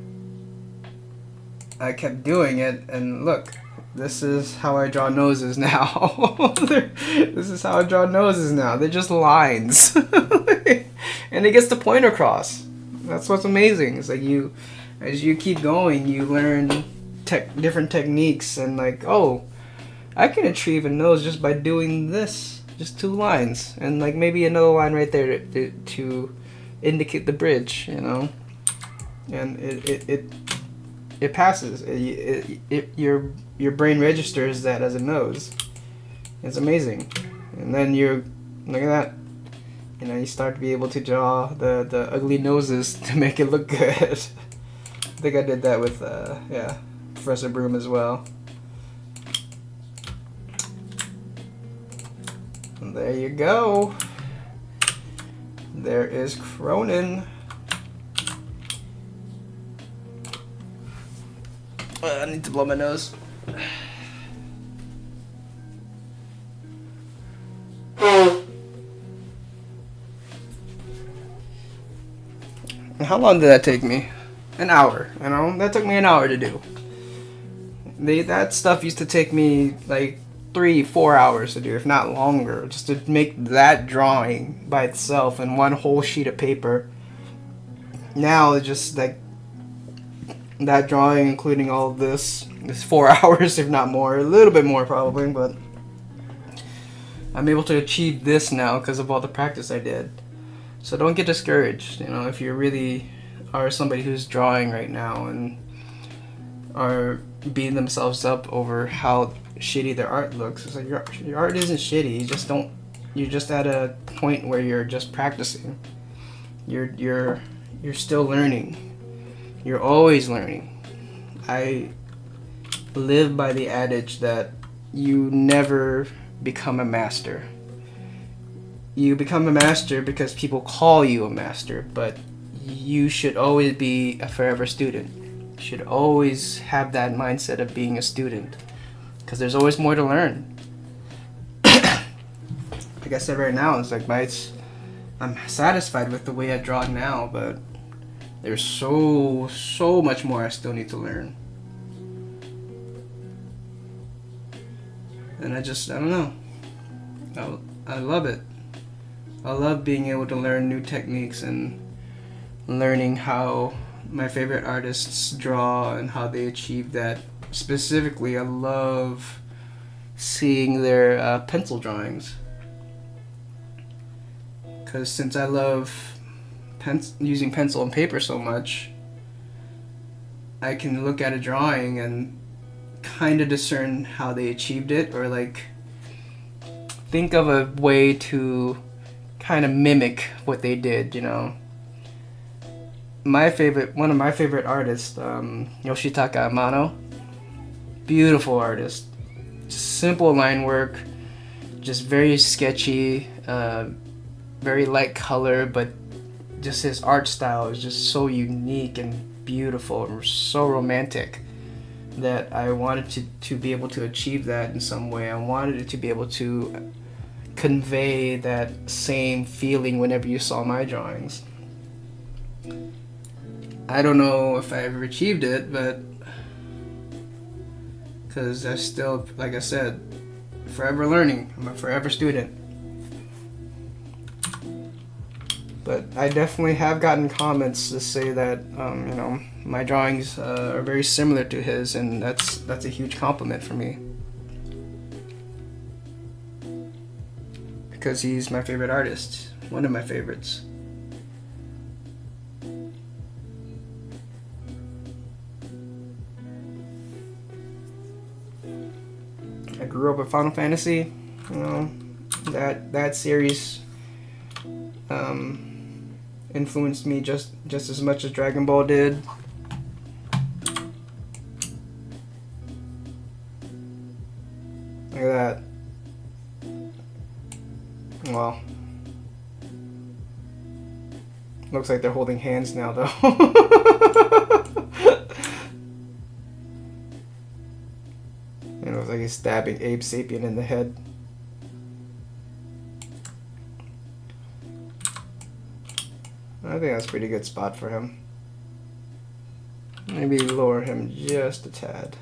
I kept doing it, and look, this is how I draw noses now. This is how I draw noses now. They're just lines. And it gets the point across. That's what's amazing. It's like as you keep going, you learn different techniques, and like, oh, I can achieve a nose just by doing this. Just 2 lines, and like maybe another line right there to indicate the bridge, you know? And it passes. Your brain registers that as a nose. It's amazing. And then look at that. You know, you start to be able to draw the ugly noses to make it look good. I think I did that with Professor Broom as well. And there you go. There is Cronin. I need to blow my nose. How long did that take me? An hour, you know? That took me an hour to do. That stuff used to take me like 3-4 hours to do, if not longer, just to make that drawing by itself in one whole sheet of paper. Now it's just like that drawing, including all of this, is 4 hours, if not more, a little bit more probably, but I'm able to achieve this now because of all the practice I did. So don't get discouraged, you know, if you really are somebody who's drawing right now and are beating themselves up over how shitty their art looks. It's like your art isn't shitty. You're just at a point where you're just practicing. You're still learning. You're always learning. I live by the adage that you never become a master. You become a master because people call you a master, but you should always be a forever student. You should always have that mindset of being a student, because there's always more to learn. Like I said right now, it's like I'm satisfied with the way I draw now, but there's so much more I still need to learn. And I don't know. I love it. I love being able to learn new techniques and learning how my favorite artists draw and how they achieve that. Specifically, I love seeing their pencil drawings. Because since I love using pencil and paper so much, I can look at a drawing and kind of discern how they achieved it, or like think of a way to kind of mimic what they did, you know. One of my favorite artists, Yoshitaka Amano, beautiful artist, simple line work, just very sketchy, very light color, but just his art style is just so unique and beautiful and so romantic that I wanted to be able to achieve that in some way. I wanted it to be able to convey that same feeling whenever you saw my drawings. I don't know if I ever achieved it, but because I still, like I said, forever learning. I'm a forever student. But I definitely have gotten comments to say that, you know, my drawings are very similar to his, and that's a huge compliment for me. Because he's my favorite artist, one of my favorites. I grew up with Final Fantasy, you know, that series influenced me just as much as Dragon Ball did. Look at that. Well, looks like they're holding hands now, though. It looks like he's stabbing Abe Sapien in the head. I think that's a pretty good spot for him. Maybe lower him just a tad.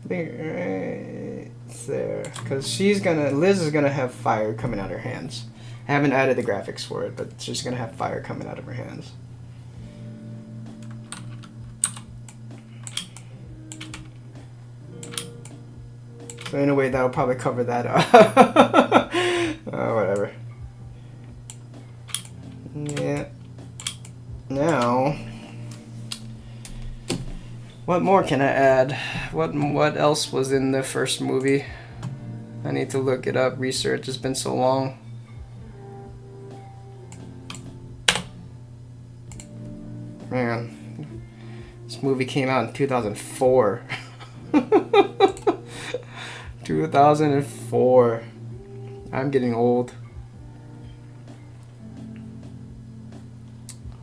I think right there, because Liz is gonna have fire coming out of her hands. I haven't added the graphics for it, but she's gonna have fire coming out of her hands. So in a way, that'll probably cover that up. Whatever. Yeah. Now, what more can I add? What else was in the first movie? I need to look it up, research. It's been so long. Man, this movie came out in 2004. 2004. I'm getting old.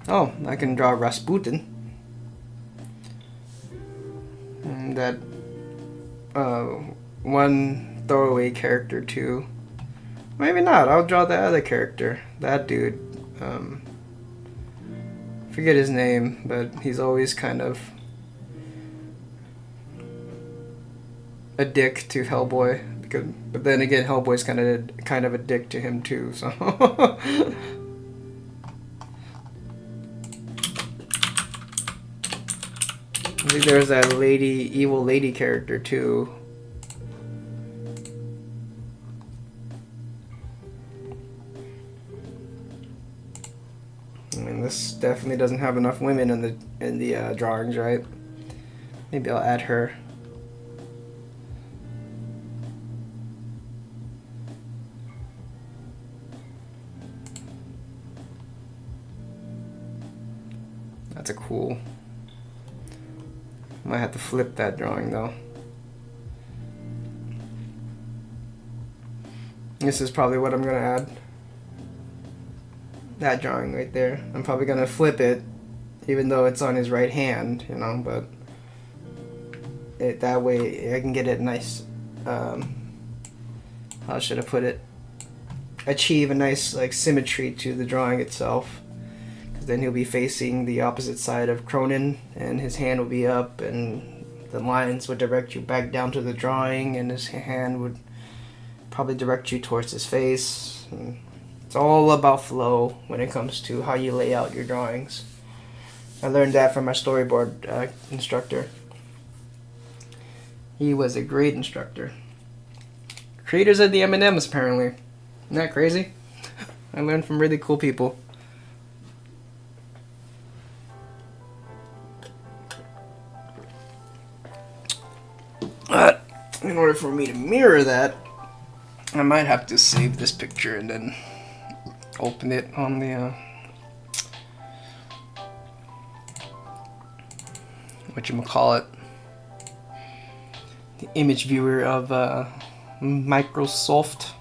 Oh, I can draw Rasputin. And that one throwaway character too. Maybe not. I'll draw the other character. That dude. Forget his name, but he's always kind of a dick to Hellboy. But then again, Hellboy's kind of a dick to him too. So. I think there's that evil lady character too. I mean, this definitely doesn't have enough women in the drawings, right? Maybe I'll add her. That's a cool. Might have to flip that drawing though. This is probably what I'm gonna add. That drawing right there. I'm probably gonna flip it, even though it's on his right hand, you know, but that way I can get it nice. How should I put it? Achieve a nice like symmetry to the drawing itself. Then he'll be facing the opposite side of Cronin, and his hand will be up, and the lines would direct you back down to the drawing, and his hand would probably direct you towards his face. And it's all about flow when it comes to how you lay out your drawings. I learned that from my storyboard instructor. He was a great instructor. Creators of the M&Ms, apparently. Isn't that crazy? I learned from really cool people. But in order for me to mirror that, I might have to save this picture and then open it on the whatchamacallit, the image viewer of Microsoft.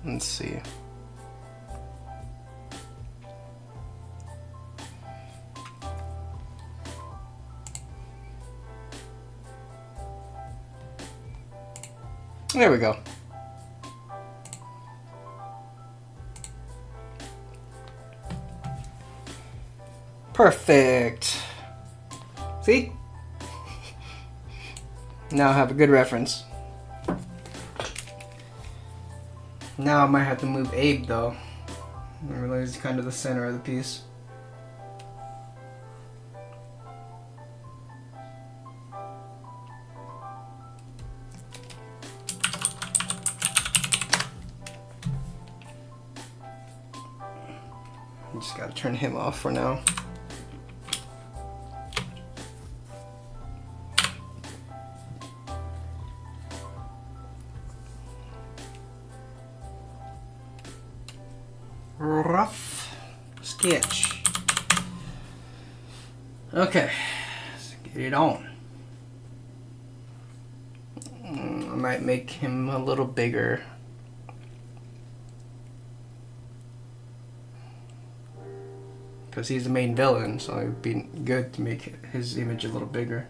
Let's see. There we go. Perfect. See? Now I have a good reference. Now I might have to move Abe though. I realize he's kind of the center of the piece. Just gotta turn him off for now. Rough sketch. Okay, let's get it on. I might make him a little bigger. Because he's the main villain, so it would be good to make his image a little bigger.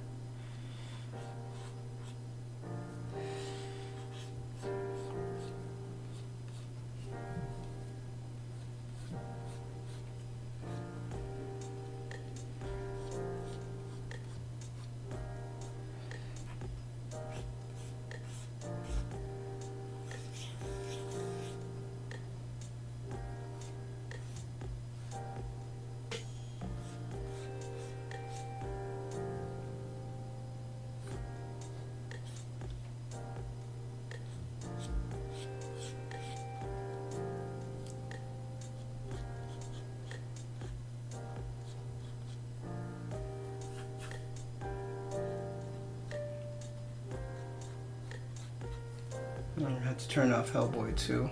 I'm gonna have to turn off Hellboy too.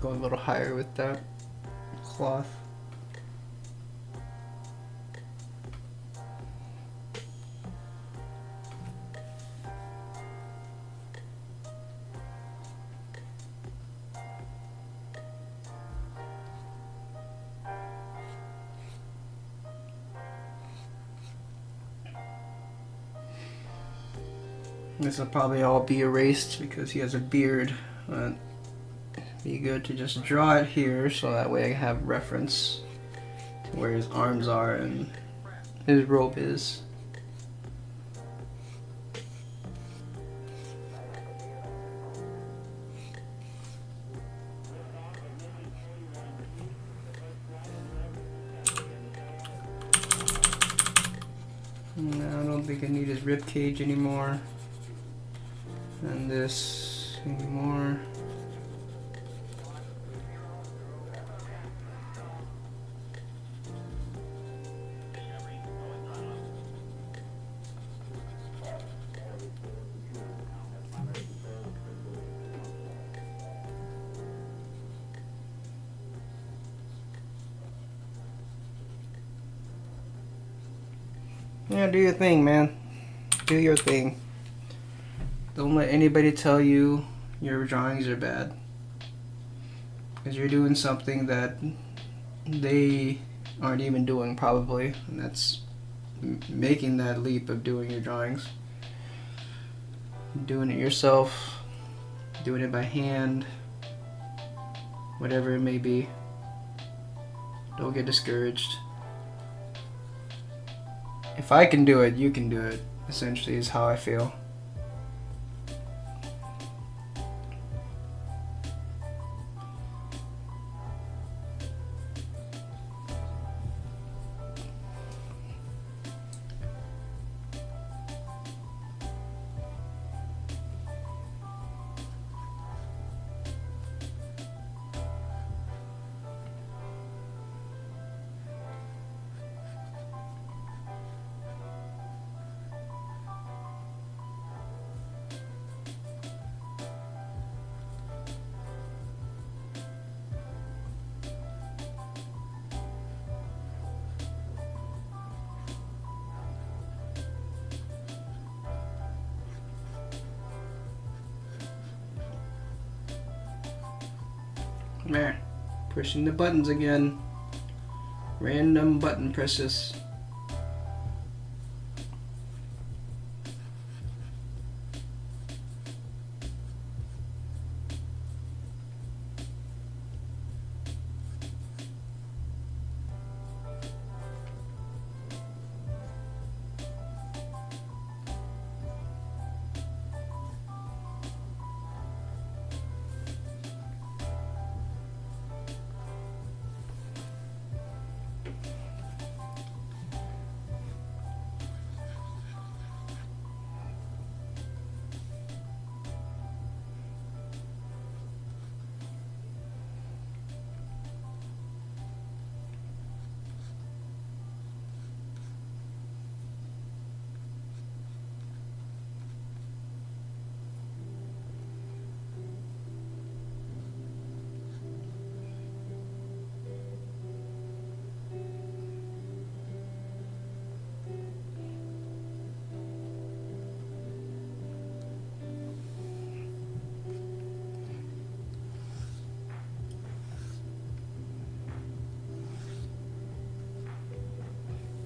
go a little higher with that cloth. This will probably all be erased because he has a beard. Be good to just draw it here so that way I have reference to where his arms are and his robe is. No, I don't think I need his rib cage anymore. And this anymore. Yeah, do your thing, man. Do your thing. Don't let anybody tell you your drawings are bad. Because you're doing something that they aren't even doing, probably. And that's making that leap of doing your drawings. Doing it yourself. Doing it by hand. Whatever it may be. Don't get discouraged. If I can do it, you can do it, essentially, is how I feel. There, pushing the buttons again. Random button presses.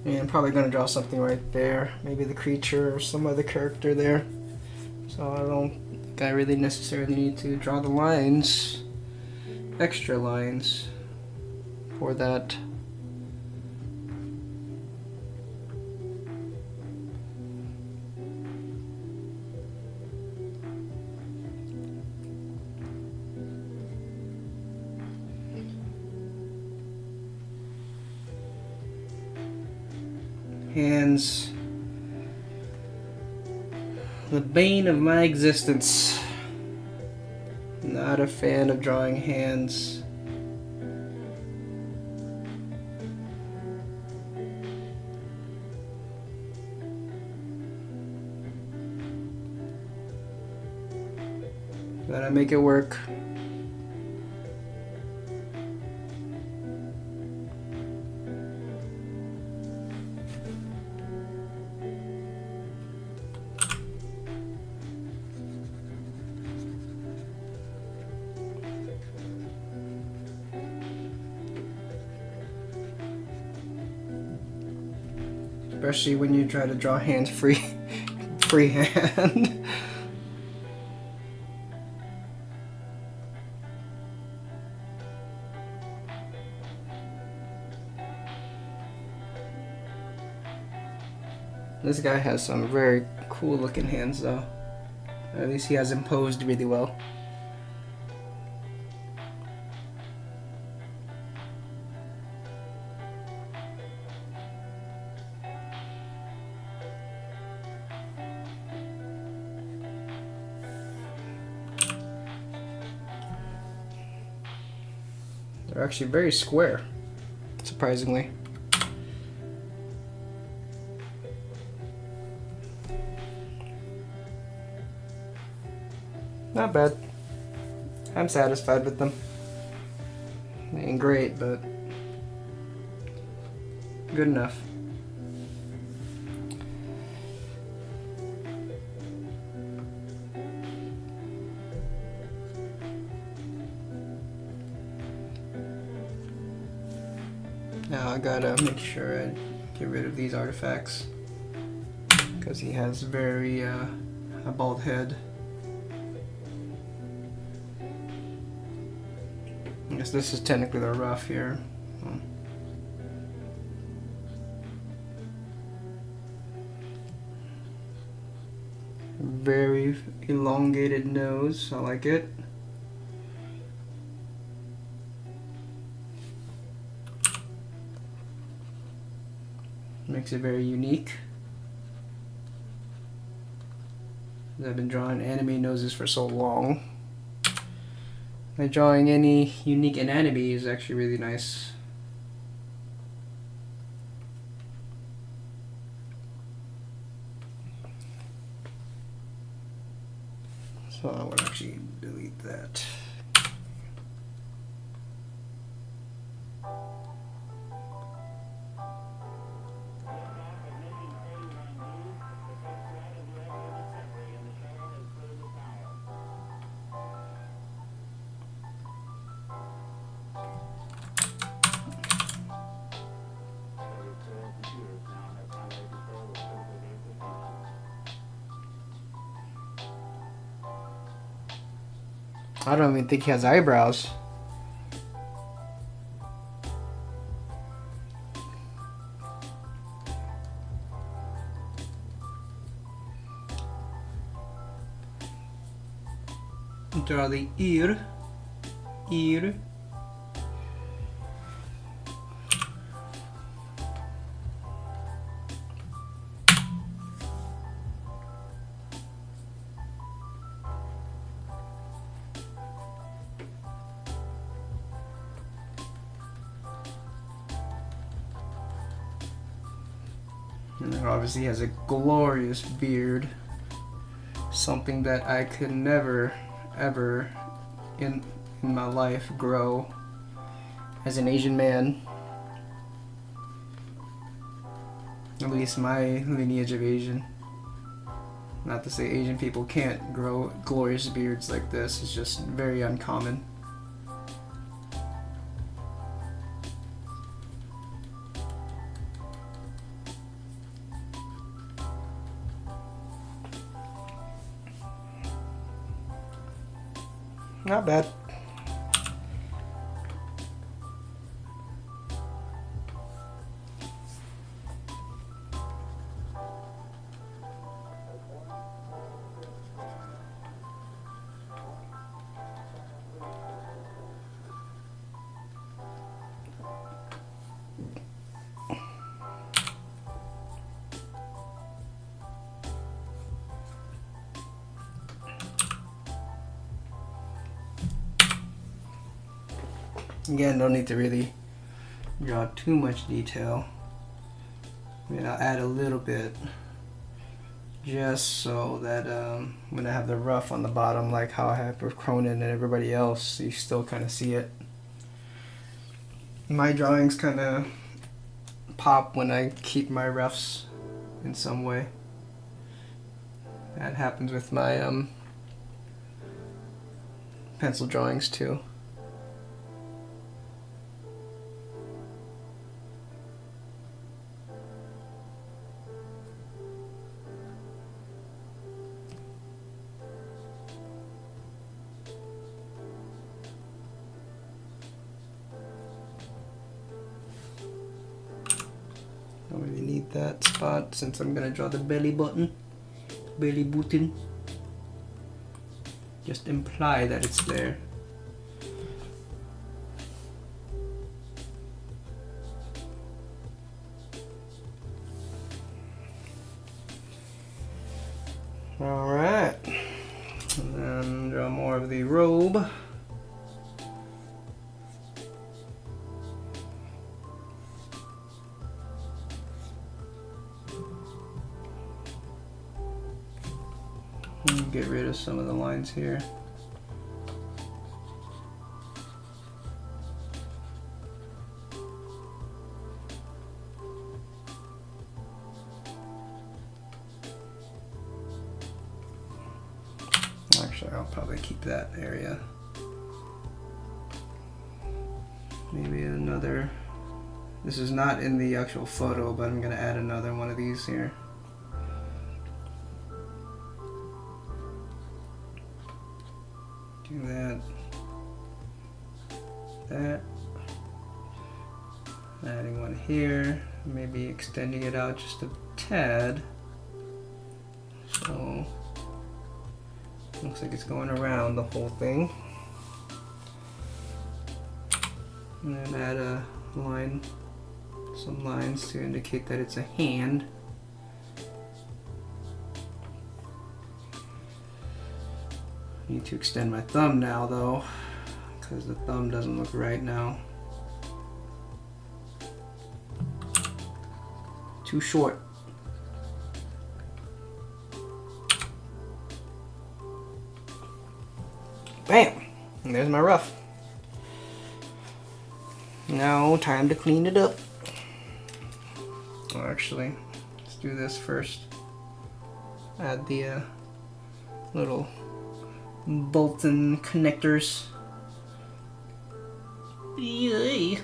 And I'm probably going to draw something right there. Maybe the creature or some other character there. So I don't think I really necessarily need to draw the lines, extra lines for that. Hands, the bane of my existence. Not a fan of drawing hands. But I make it work. especially when you try to draw hands freehand. This guy has some very cool looking hands though. At least he has them posed really well. They're actually very square, surprisingly. Not bad. I'm satisfied with them. They ain't great, but good enough. Now I gotta make sure I get rid of these artifacts because he has very a bald head. I guess this is technically the rough here. Very elongated nose, I like it. Makes it very unique. I've been drawing anime noses for so long. Drawing any unique anatomy is actually really nice. So I would actually delete that. I don't even think he has eyebrows. Draw the ear. And obviously he has a glorious beard. Something that I could never, ever in my life grow as an Asian man. At least my lineage of Asian. Not to say Asian people can't grow glorious beards like this, it's just very uncommon. Not bad. Again, don't need to really draw too much detail. I mean, I'll add a little bit just so that when I have the rough on the bottom, like how I have with Cronin and everybody else, you still kind of see it. My drawings kind of pop when I keep my roughs in some way. That happens with my pencil drawings too. that spot since I'm gonna draw the belly button. Belly button. Just imply that it's there. Alright. And then draw more of the robe. Get rid of some of the lines here. Actually, I'll probably keep that area. Maybe another. This is not in the actual photo, but I'm going to add another one of these here. Do that. Adding one here, maybe extending it out just a tad. So looks like it's going around the whole thing. And then add a line, some lines to indicate that it's a hand. Need to extend my thumb now though, because the thumb doesn't look right now. Too short. Bam! And there's my rough. Now time to clean it up. Oh, actually, let's do this first. Add the little bolts and connectors. Yay!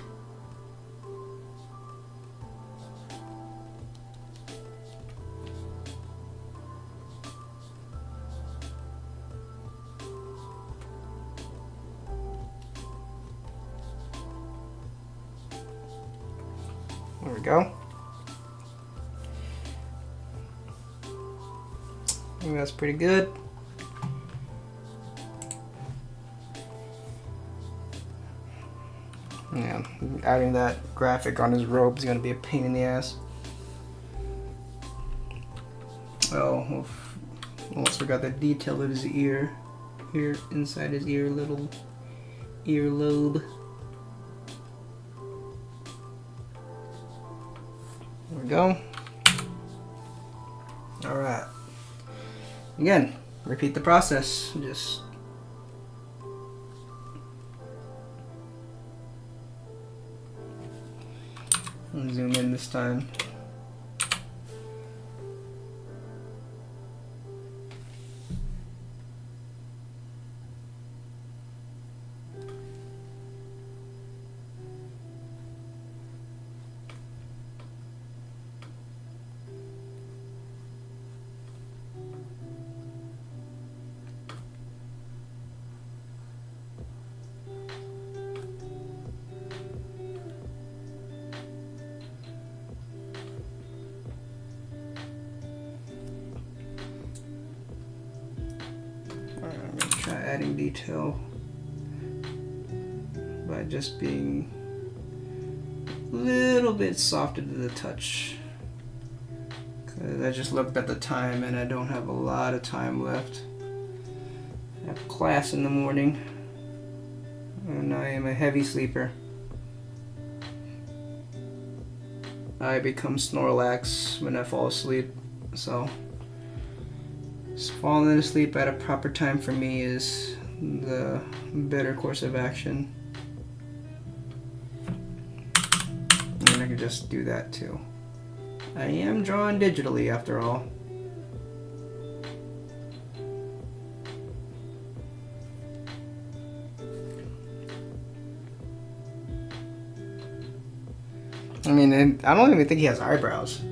There we go. I think that's pretty good. Yeah, adding that graphic on his robe is going to be a pain in the ass. Oh, almost forgot the detail of his ear. Here, inside his ear, little earlobe. There we go. Alright. Again, repeat the process. Just zoom in this time. Adding detail by just being a little bit softer to the touch, because I just looked at the time and I don't have a lot of time left. I have class in the morning and I am a heavy sleeper. I become Snorlax when I fall asleep, so falling asleep at a proper time for me is the better course of action. And I can just do that too. I am drawing digitally after all. I mean, I don't even think he has eyebrows.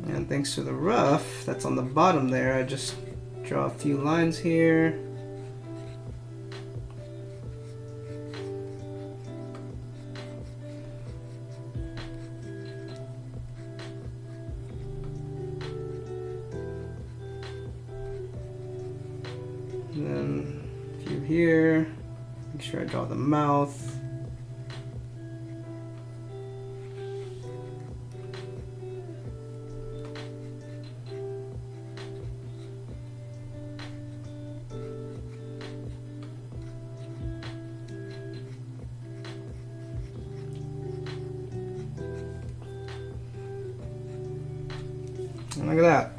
And thanks to the rough that's on the bottom there, I just draw a few lines here, here. Make sure I draw the mouth. And look at that.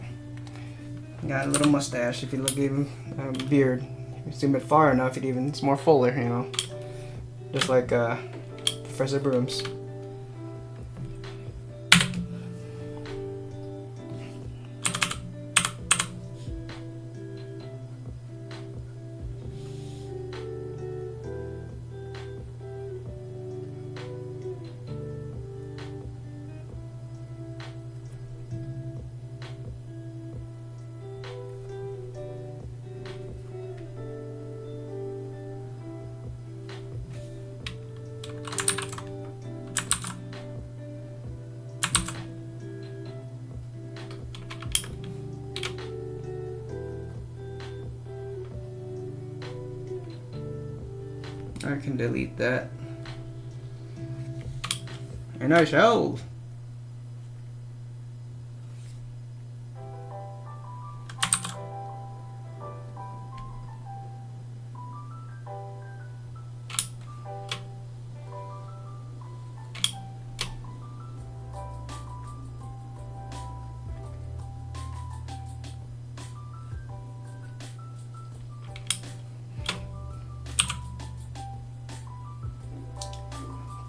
Got a little mustache. If you look even beard, if you zoom it far enough, it's more fuller, you know, just like Professor Broom's. I can delete that. And I shall.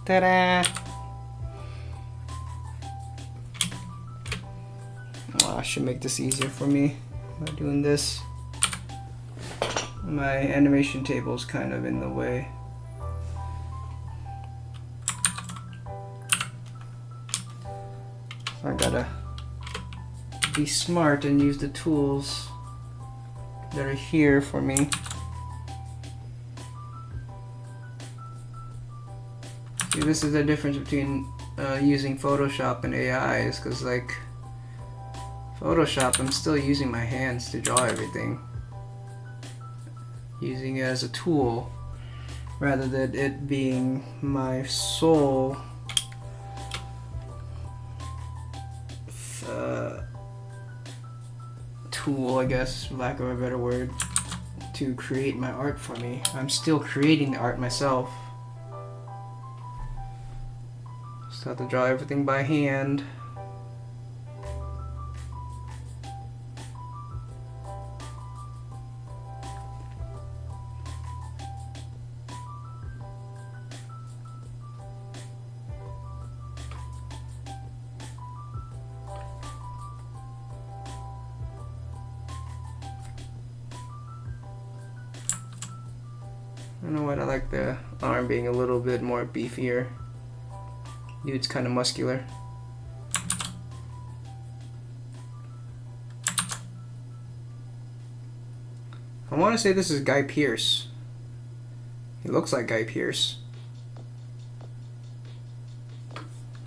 Ta-da! Well, I should make this easier for me by doing this. My animation table is kind of in the way. So I gotta be smart and use the tools that are here for me. See, this is the difference between using Photoshop and AI, is because like Photoshop, I'm still using my hands to draw everything, using it as a tool rather than it being my sole tool, I guess, for lack of a better word, to create my art for me. I'm still creating the art myself. Still have to draw everything by hand. You know what, I like the arm being a little bit more beefier. Dude's kind of muscular. I want to say this is Guy Pearce. He looks like Guy Pearce,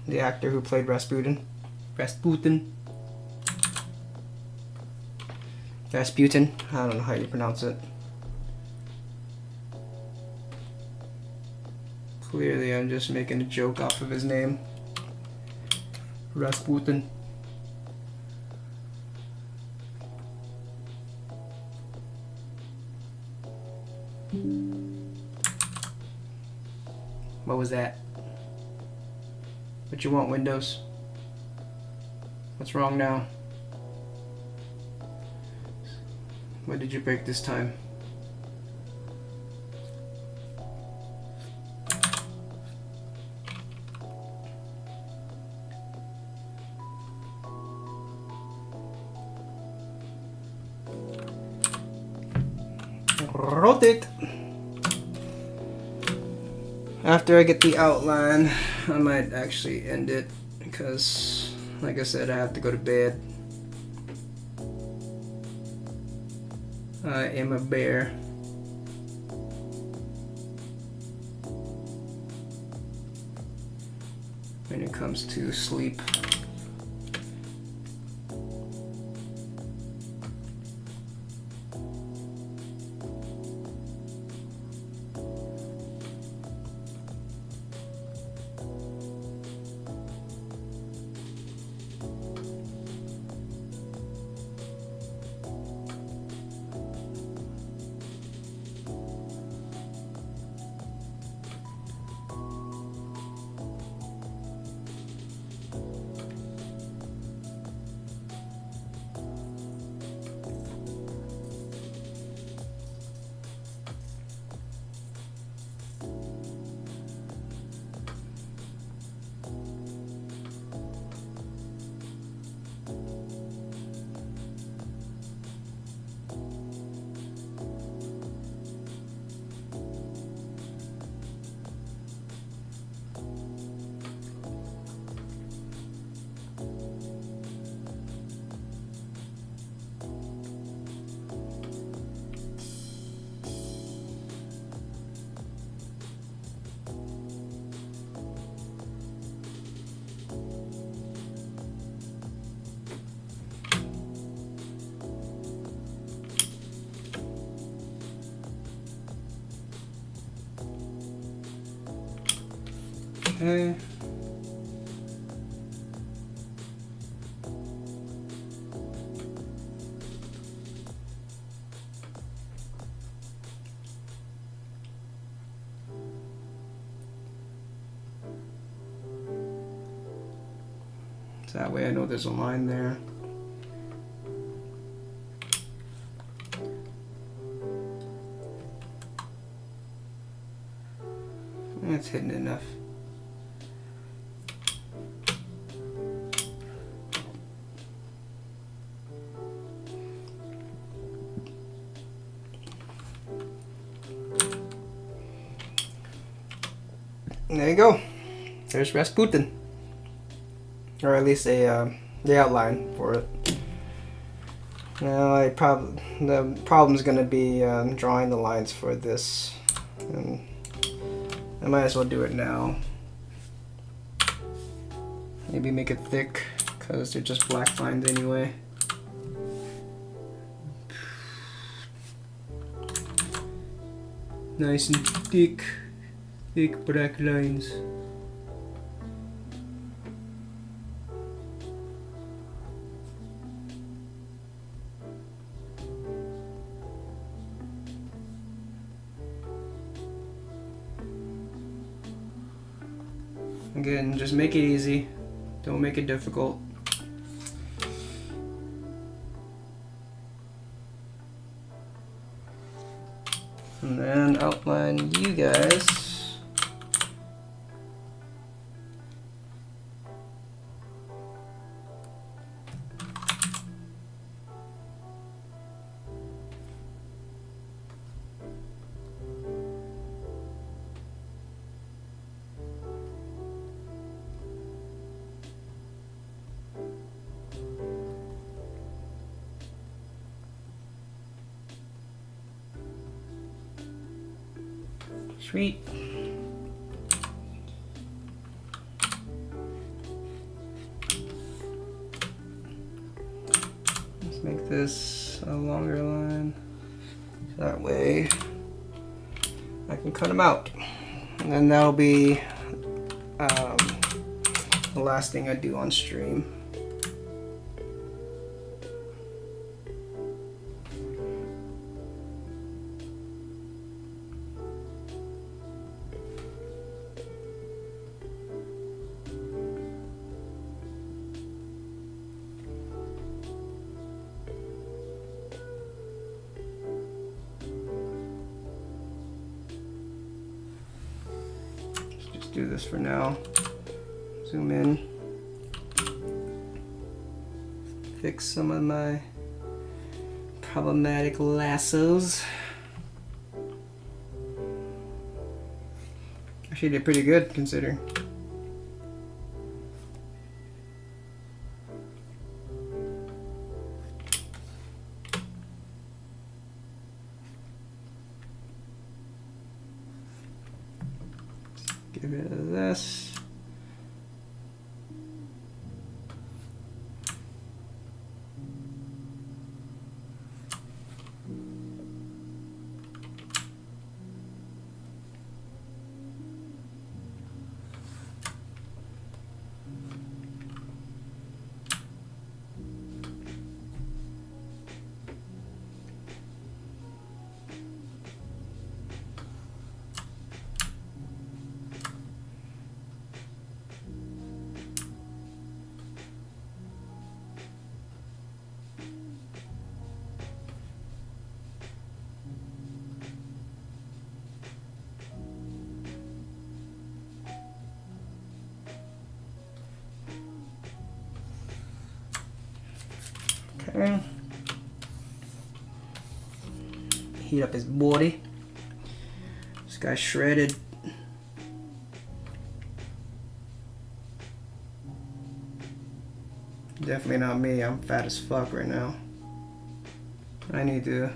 the actor who played Rasputin. Rasputin. I don't know how you pronounce it. Clearly, I'm just making a joke off of his name. Rasputin. What was that? What you want, Windows? What's wrong now? What did you break this time? Rotate. After I get the outline, I might actually end it because, like I said, I have to go to bed. I am a bear. When it comes to sleep. Okay. So that way I know there's a line there. It's hidden enough. There you go. There's Rasputin, or at least the outline for it. Now the problem is going to be drawing the lines for this, and I might as well do it now. Maybe make it thick because they're just black lines anyway. Nice and thick black lines. Again, just make it easy. Don't make it difficult. And then outline you guys. Sweet. Let's make this a longer line. That way I can cut them out. And then that'll be the last thing I do on stream. Do this for now. Zoom in. Fix some of my problematic lassos. Actually did pretty good considering. Get rid of this. Okay. Heat up his body. This guy's shredded. Definitely not me. I'm fat as fuck right now. I need to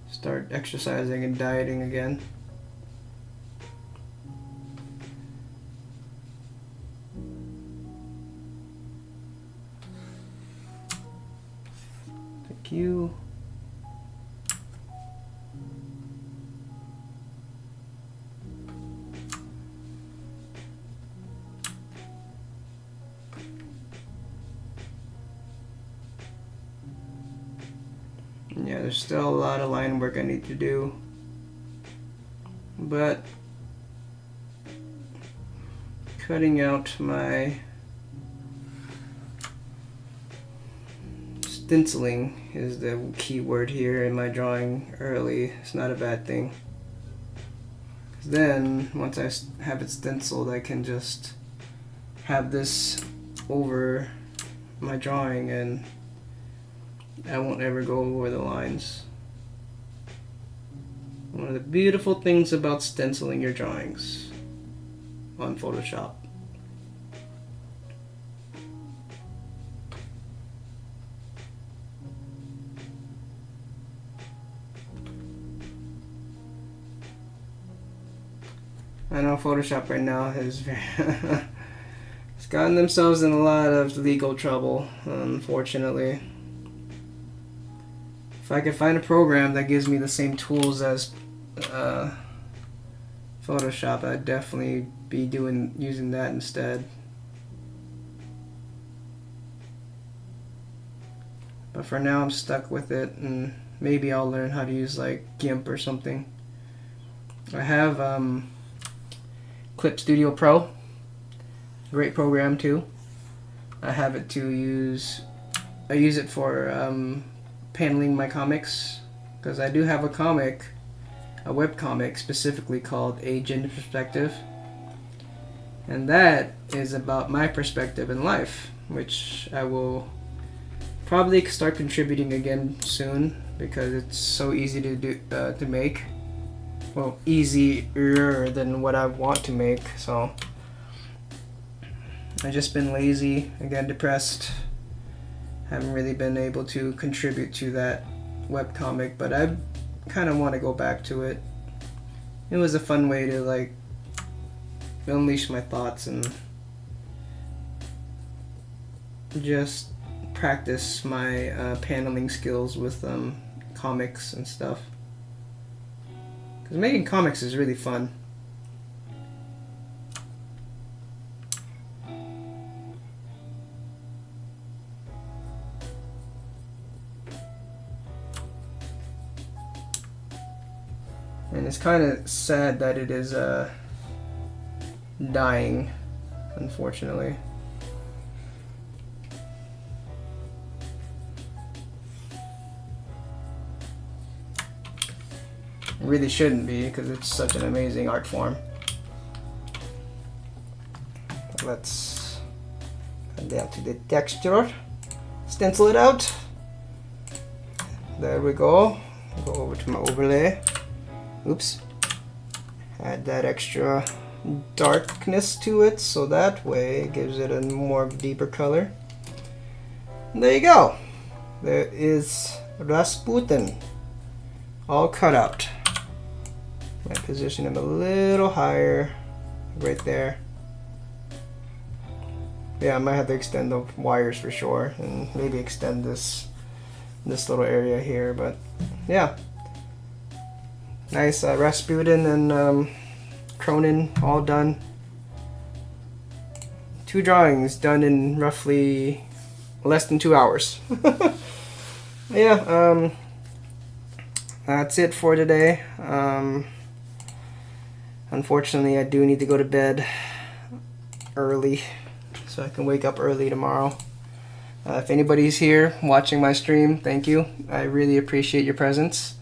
start exercising and dieting again. Thank you. Yeah, there's still a lot of line work I need to do, but cutting out my stenciling is the key word here in my drawing early. It's not a bad thing. Then once I have it stenciled, I can just have this over my drawing and I won't ever go over the lines. One of the beautiful things about stenciling your drawings on Photoshop. I know Photoshop right now has it's gotten themselves in a lot of legal trouble, unfortunately. If I could find a program that gives me the same tools as Photoshop, I'd definitely be using that instead. But for now I'm stuck with it, and maybe I'll learn how to use like GIMP or something. I have Clip Studio Pro, great program too. I have it to use. I use it for paneling my comics, because I do have a comic, a webcomic specifically called Agent Perspective, and that is about my perspective in life, which I will probably start contributing again soon because it's so easy to do to make. Well, easier than what I want to make, so I've just been lazy, again depressed, haven't really been able to contribute to that webcomic, but I kind of want to go back to it. It was a fun way to like unleash my thoughts and just practice my paneling skills with comics and stuff. Because making comics is really fun. And it's kind of sad that it is dying, unfortunately. It really shouldn't be, because it's such an amazing art form. Let's come down to the texture, stencil it out. There we go. Go over to my overlay. Oops. Add that extra darkness to it, so that way it gives it a more deeper color. And there you go. There is Rasputin, all cut out. I position him a little higher, right there. Yeah, I might have to extend the wires for sure, and maybe extend this little area here. But yeah, nice Rasputin and Cronin all done. 2 drawings done in roughly less than 2 hours. Yeah, that's it for today. Unfortunately, I do need to go to bed early so I can wake up early tomorrow. If anybody's here watching my stream, thank you. I really appreciate your presence.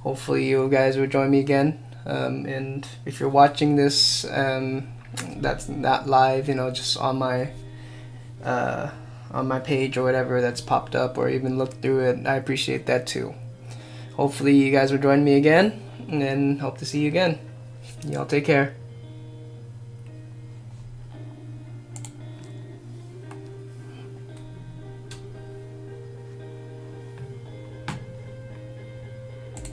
Hopefully you guys will join me again. And if you're watching this that's not live, you know, just on my page or whatever that's popped up, or even look through it, I appreciate that too. Hopefully you guys will join me again, and hope to see you again. Y'all take care.